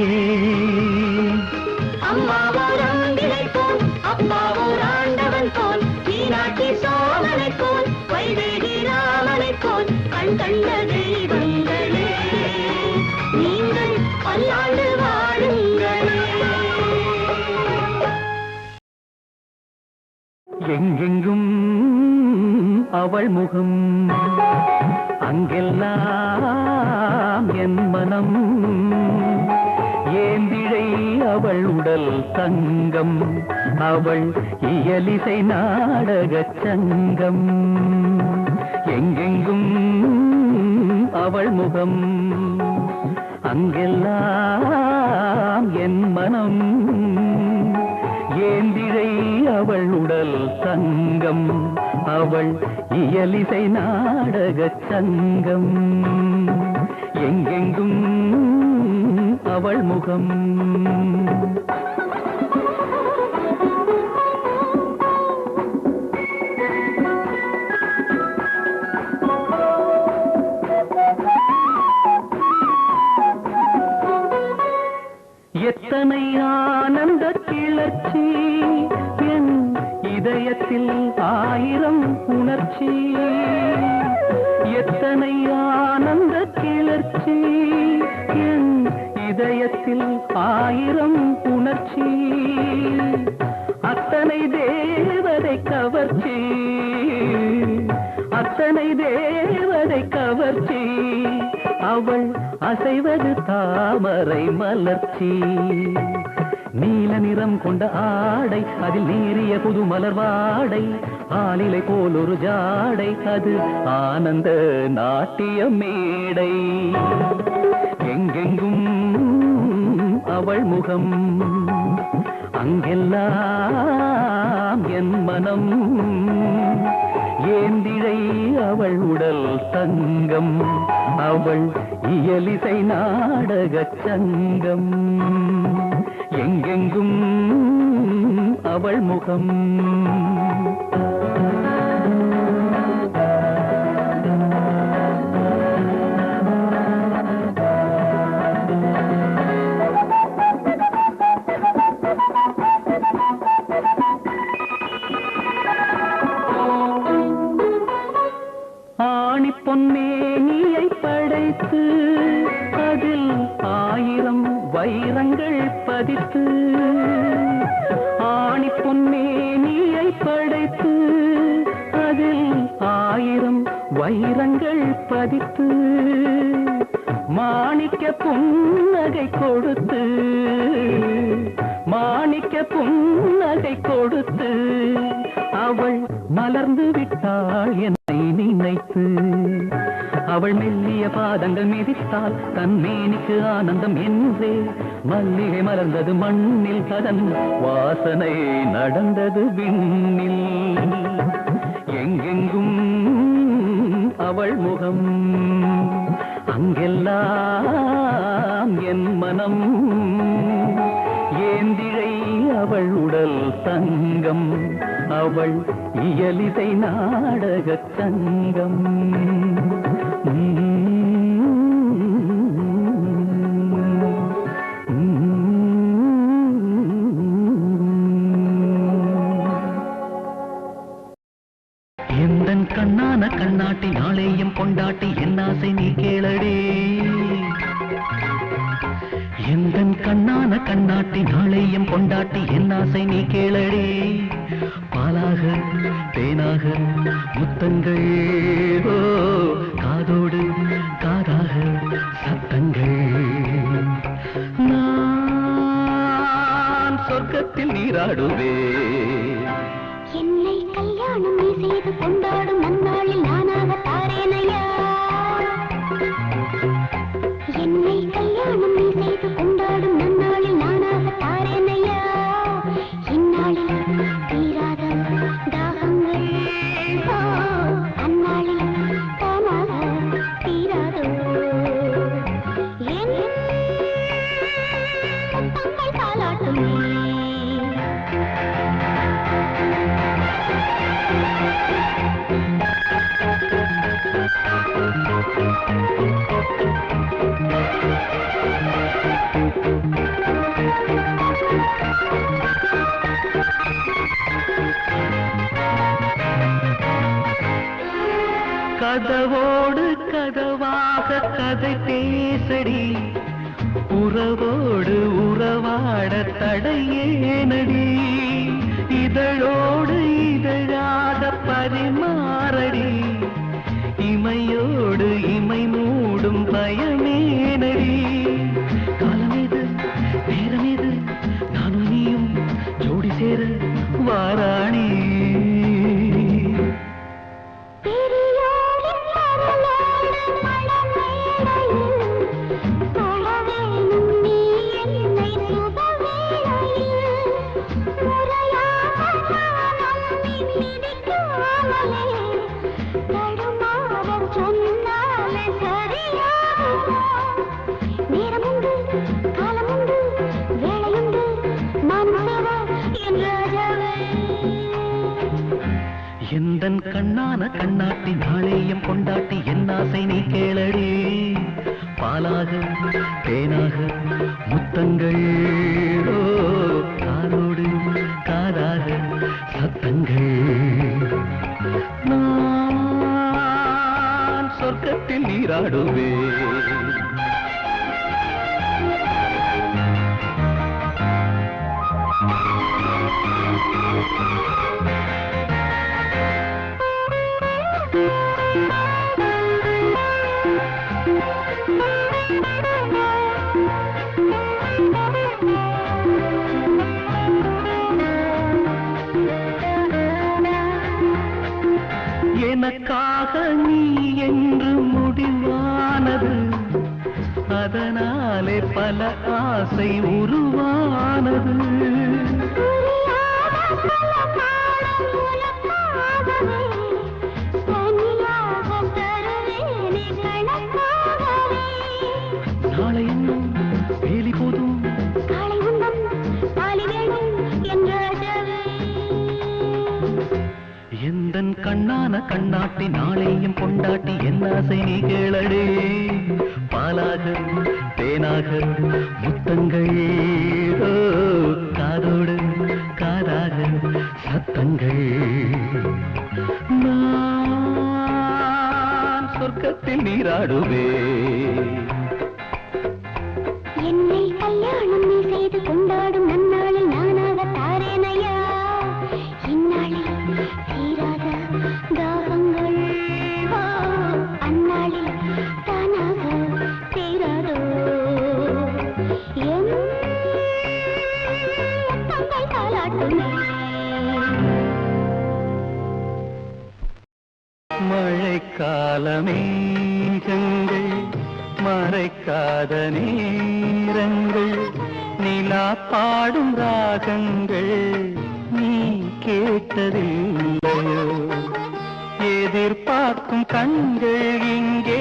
அம்மாவோ நந்தினை போல் அப்பாவோ ஆண்டவன் போல் மீனாட்சி சோமனை போல் வைதேகி ராமனை போல் கண் கண்ட தெய்வங்களே நீங்கள் பல்லாண்டு வாழுங்களே. எங்கெங்கும் அவள் முகம் அங்கெல்லாம் என் மனம். ஏந்திழை அவள் உடல் தங்கம் அவள் இயலிசை நாடகச் சங்கம். எங்கெங்கும் அவள் முகம் அங்கெல்லாம் என் மனம். ஏந்திழை அவள் உடல் தங்கம் அவள் இயலிசை நாடகச் சங்கம். எங்கெங்கும் அவள் முகம். எத்தனை ஆனந்த கிளர்ச்சி என் இதயத்தில் ஆயிரம் உணர்ச்சி. எத்தனை ஆனந்த கிளர்ச்சி என் இதயத்தில் ஆயிரம் உணர்ச்சி. அத்தனை தேவதை கவர்ச்சி அத்தனை தேவதை கவர்ச்சி. அவள் அசைவது தாமரை மலர்ச்சி. நீல நிறம் கொண்ட ஆடை அதில் நீரிய புது மலர் வாடை. ஆலிலை போல் ஒரு ஜாடை அது ஆனந்த நாட்டிய மேடை. எங்கெங்கும் அவள் முகம் அங்கெல்லாம் என் மனம். ஏந்திழை அவள் உடல் தங்கம் அவள் இயலிசை நாடகச் சங்கம். எங்கெங்கும் அவள் முகம். ஆணி பொன்னேனியை படைத்து அதில் ஆயிரம் வைரங்கள் பதித்து. ஆணி பொன்னேனியை படைத்து அதில் ஆயிரம் வைரங்கள் பதித்து. மாணிக்க புன்னகை கொடுத்து மாணிக்க புன்னகை கொடுத்து. அவள் மலர்ந்து விட்டாள் என்னை நினைத்து. அவள் மெல்லிய பாதங்கள் மிதித்தால் தன் மேனிக்கு ஆனந்தம் என்றே மல்லிகை மலர்ந்தது மண்ணில் அதன் வாசனை நடந்தது விண்ணில் எங்கெங்கும் அவள் முகம் அங்கெல்லாம் என் மனம் ஏந்திழை அவள் உடல் தங்கம் அவள் இயலிசை நாடகச் சங்கம் எந்தன் கண்ணான கண்ணாட்டி நாளையும் கொண்டாட்டி என் ஆசை நீ கேளடி எந்தன் கண்ணான கண்ணாட்டி நாளையும் கொண்டாட்டி என் ஆசை நீ கேளடி பாலாக தேனாக முத்தங்கள் காதோடு காதாக சத்தங்கள் நான் சொர்க்கத்தில் நீராடுவேன் என்னை கல்யாணம் நீ செய்து கொண்டாடும் நன்னாளில் நானாக தாரேனையா என்னை கல்யாணம் நீ செய்து கொண்டாடும் நன்னாளில் நானாக தாரேனையா இந்நாளில் தீராத தாகங்கள் அந்நாளில் தானாக தீராதோ என் முத்தங்கள் தாலாட்டுமே கதவோடு கதவாக கதை பேசடி உறவோடு உறவாட தடையேனடி இதழோடு இதழாக பரிமாறடி இமையோடு இமை மூடும் பயமேனடி காலமேது நேரமேது நானும் நீயும் ஜோடி சேர வாராணி எந்தன் கண்ணான கண்ணாட்டி நாளையும் கொண்டாட்டி என் ஆசை நீ கேளடி பாலாக தேனாக முத்தங்கள் காதோடு காதாக சத்தங்கள் நான் சொர்க்கத்தில் நீராடுவேன் எனக்காக நீ என்று முடிவானது அதனாலே பல ஆசை உருவானது நாளை இன்னும் வேலி போதும் எந்தன் கண்ணான கண்ணாட்டி நாளையும் கொண்டாட்டி என் ஆசை நீ கேளடே பாலாக தேனாக முத்தங்கள் காதோடு காதாக சத்தங்கள் நான் சொர்க்கத்தில் நீராடுவேன் என்னை கல்யாணம் நீ செய்து கொண்டாடும் நன்னாளில் நானாக தாரேனையா இந்நாளில் தீராத தாகங்கள் அந்நாளில் தானாக தீராதோ என் தங்கள் தாலாட்டுமே மழைக்கால மேகங்கள் மறைக்காத நேரங்கள் நிலா பாடும் ராகங்கள் நீ கேட்டதில்லையோ எதிர்பார்க்கும் கண்கள் இங்கே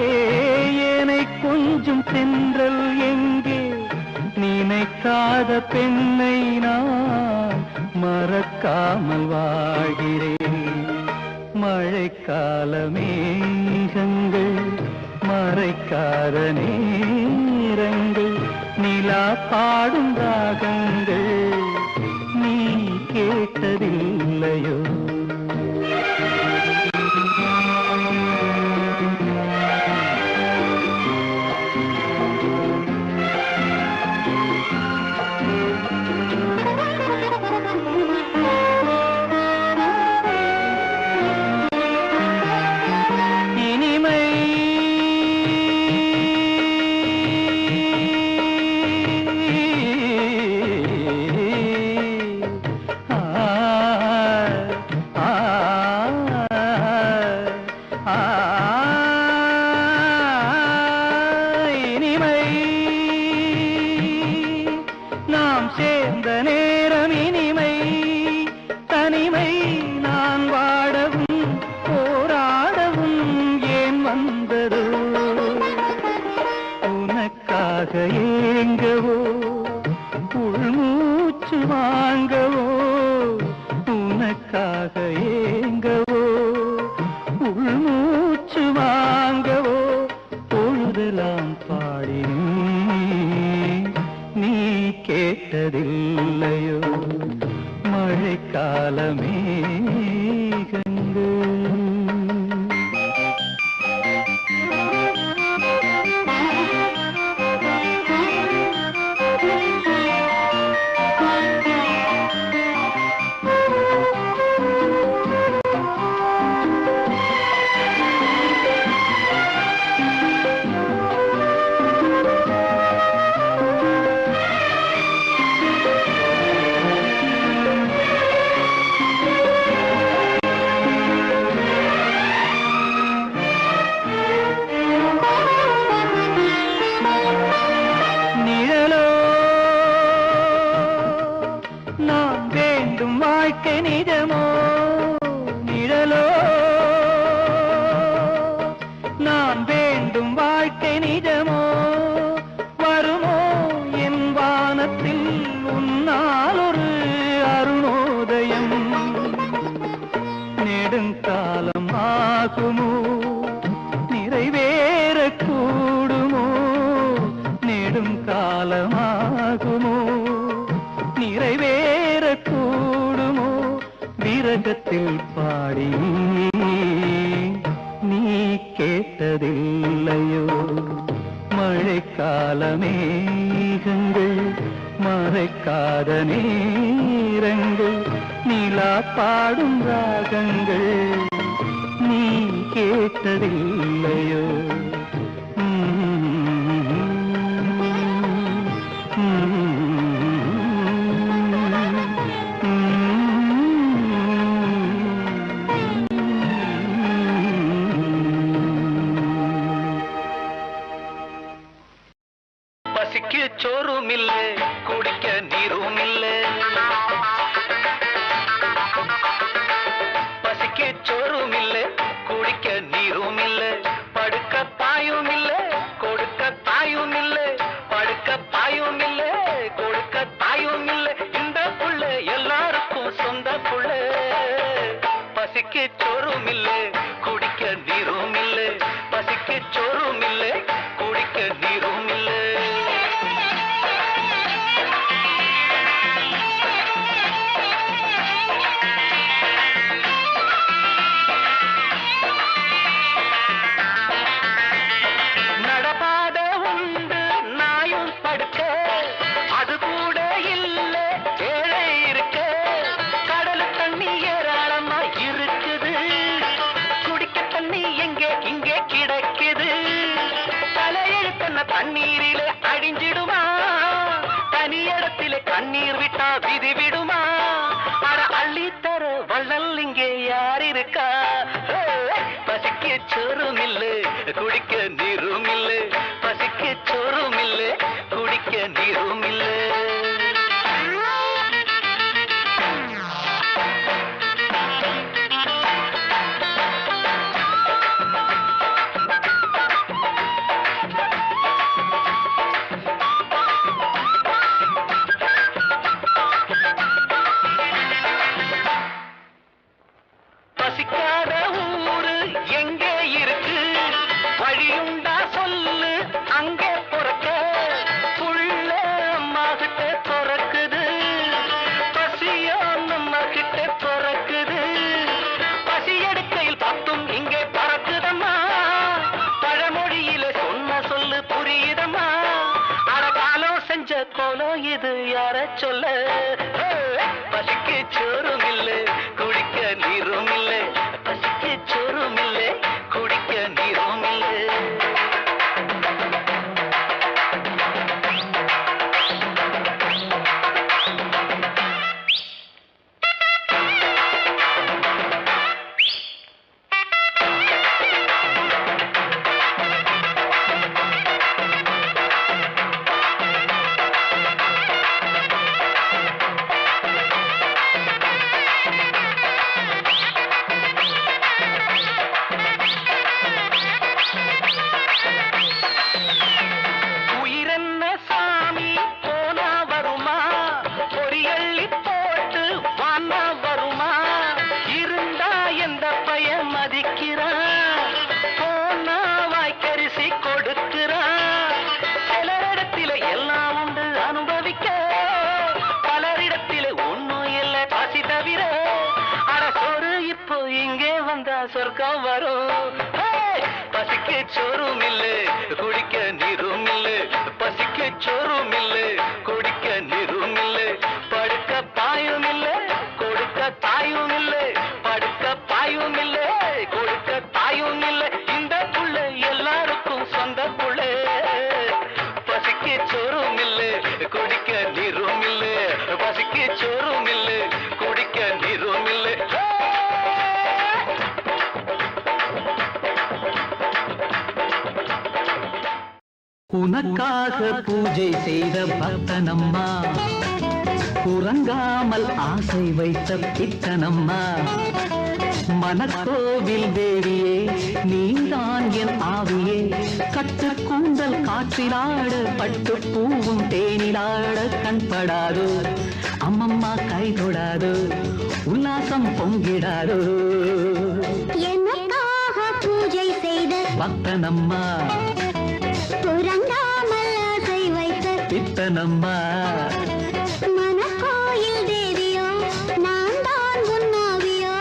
என்னை கொஞ்சம் தென்றல் எங்கே நினைக்காத பெண்ணை நான் மறக்காமல் வாழ்கிறேன் மழைக்கால மேகங்கள் மறைக்காத நேரங்கள் நிலா பாடும் ராகங்கள் நீ கேட்டதில்லையோ பசிக்க சோறும் இல்ல குடிக்க நீரும் இல்ல பசிக்கு சோறும் இல்ல குடிக்க நீரும் இல்ல பசிக்காத ஊரு எங்கே இருக்கு வழியுண்டா சொல்லு அங்கே பொறக்க புள்ள அம்மா கிட்ட பிறக்குது பசியோ நம்ம கிட்ட பிறக்குது பசி எடுக்கையில் பத்தும் இங்கே பறக்குதம்மா பழமொழியில சொன்ன சொல்லு புரியுதம்மா அடகாலம் செஞ்ச கோலம் இது யார சொல்ல பசிக்கு சோறும் இல்ல குடிக்க நீரும் இல்ல பசிக்கு சோறும் இல்ல குடிக்க நீரும் இல்ல உயிரென்ன சாமி போனா வருமா பொரியள்ளி போட்டு வானா வருமா இருந்தா எந்த பையன் மதிக்கிறான் போனா வாய்க்கரிசி கொடுக்கிறான் சிலரிடத்தில எல்லாம் உண்டு அனுபவிக்க பலரிடத்தில ஒண்ணும் இல்லை பசி தவிர அட சோறு இப்போ இங்கே வந்தா சொர்க்கம் வரும் பசிக்கு சோறும் இல்ல குடிக்க நீரும் இல்ல பசிக்கு சோறும் இல்ல குடிக்க நீரும் இல்ல படுக்க பாயும் இல்ல கொடுக்க தாயும் இல்ல படுக்க பாயும் இல்ல கொடுக்க தாயும் இல்ல இந்த புள்ள எல்லாருக்கும் சொந்த புள்ள பசிக்கு சோறும் இல்ல குடிக்க நீரும் இல்ல பசிக்கு சோறும் இல்ல குடிக்க நீரும் இல்ல உனக்காக பூஜை செய்த பக்தனம்மா உறங்காமல் ஆசை வைத்த பித்தனம்மா மனக்கோவில் தேவியே நீதான் என் ஆவியே கட்டு கூந்தல் காற்றிலாட பட்டு பூவும் தேனிலாட கண்படாதோ அம்மம்மா கை தொடாதோ உல்லாசம் பொங்கிடாதோ எனக்காக பூஜை செய்த பக்தனம்மா உறங்காமல் ஆசை வைத்த பித்தனம்மா மனக்கோயில் தேவியோ நான் தான் உன்னாவியோ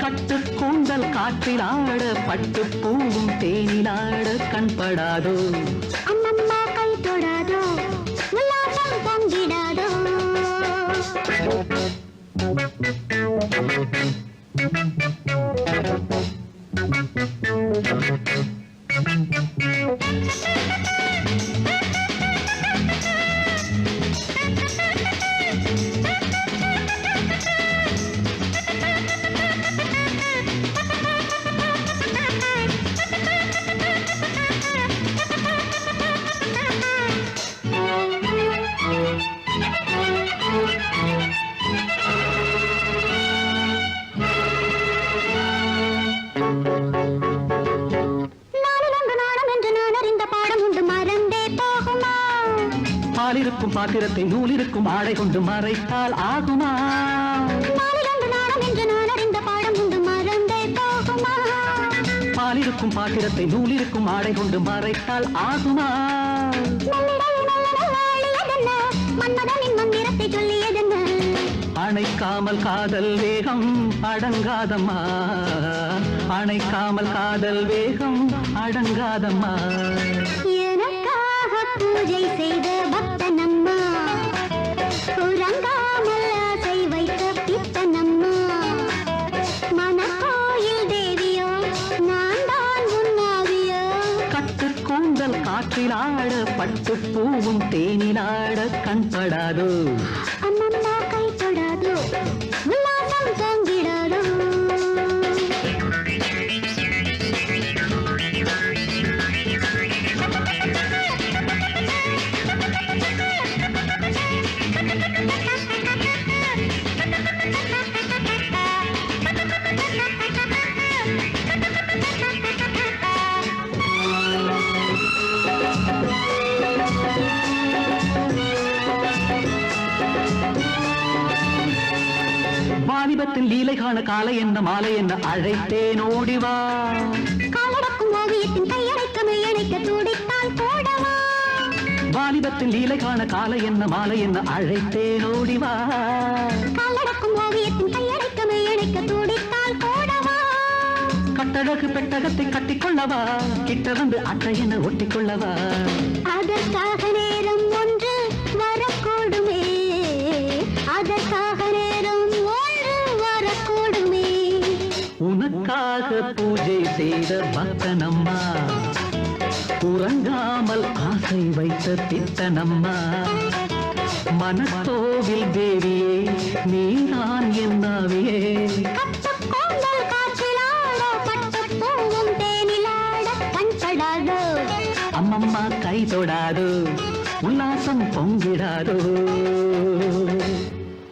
கட்டு கூந்தல் காற்றிலாட பட்டு பூவும் தேனிலாட கண்படாதோ அம்மம்மா கை தொடாதோ உல்லாசம் பொங்கிடாதோ பாலிருக்கும் பாத்திரத்தை நூலிருக்கும் ஆடை கொண்டு மறைத்தால் ஆகுமா பாலிருக்கும் பாத்திரத்தை நூலிருக்கும் ஆடை கொண்டு மறைத்தால் ஆகுமா அணைக்காமல் காதல் வேகம் அடங்காதம்மா அணைக்காமல் காதல் வேகம் அடங்காதம்மா எனக்காக பூஜை செய்த பக்தனம்மா உறங்காமல் ஆசை வைத்த பித்தனம்மா மனக்கோயில் தேவியோ நான் தான் உன்னாவியோ கட்டு கூந்தல் காற்றிலாட பட்டு பூவும் தேனிலாட கண்படாதோ அம்மம்மா கை தொடாதோ உல்லாசம் பொங்கிடாதோ லீலை காண காலை என்ன மாலை என்ன அழைத்தேன் ஓடிவா காலடக்கும் ஓவியத்தின் கையடைக்க மெய்யடைக்க துடித்தால் போடவா வாலிபத்தின் லீலை காண காலை என்ன மாலை என்ன அழைத்தேன் ஓடிவா காலடக்கும் ஓவியத்தின் கையடைக்க மெய்யடைக்க துடித்தால் போடவா கட்டழகு பெட்டகத்தை கட்டிக்கொள்ளவா கிட்ட வந்து அட்டை என ஒட்டிக்கொள்ளவா அதற்காக நேரம் ஒன்று வரக்கூடுமே அதற்காக நேரம் ஒன்று வரக்கூடுமே உனக்காக பூஜை செய்த பக்தனம்மா உறங்காமல் ஆசை வைத்த திட்டனம்மா மனக்கோவில் தேவியே நீதான் என்னாவியே கட்டுக்கோண்டல் காற்றிலாட பட்டுப்பூவும் தேனிலாட கண்படாதோ அம்மம்மா கை தொடாதோ உல்லாசம் பொங்கிடாதோ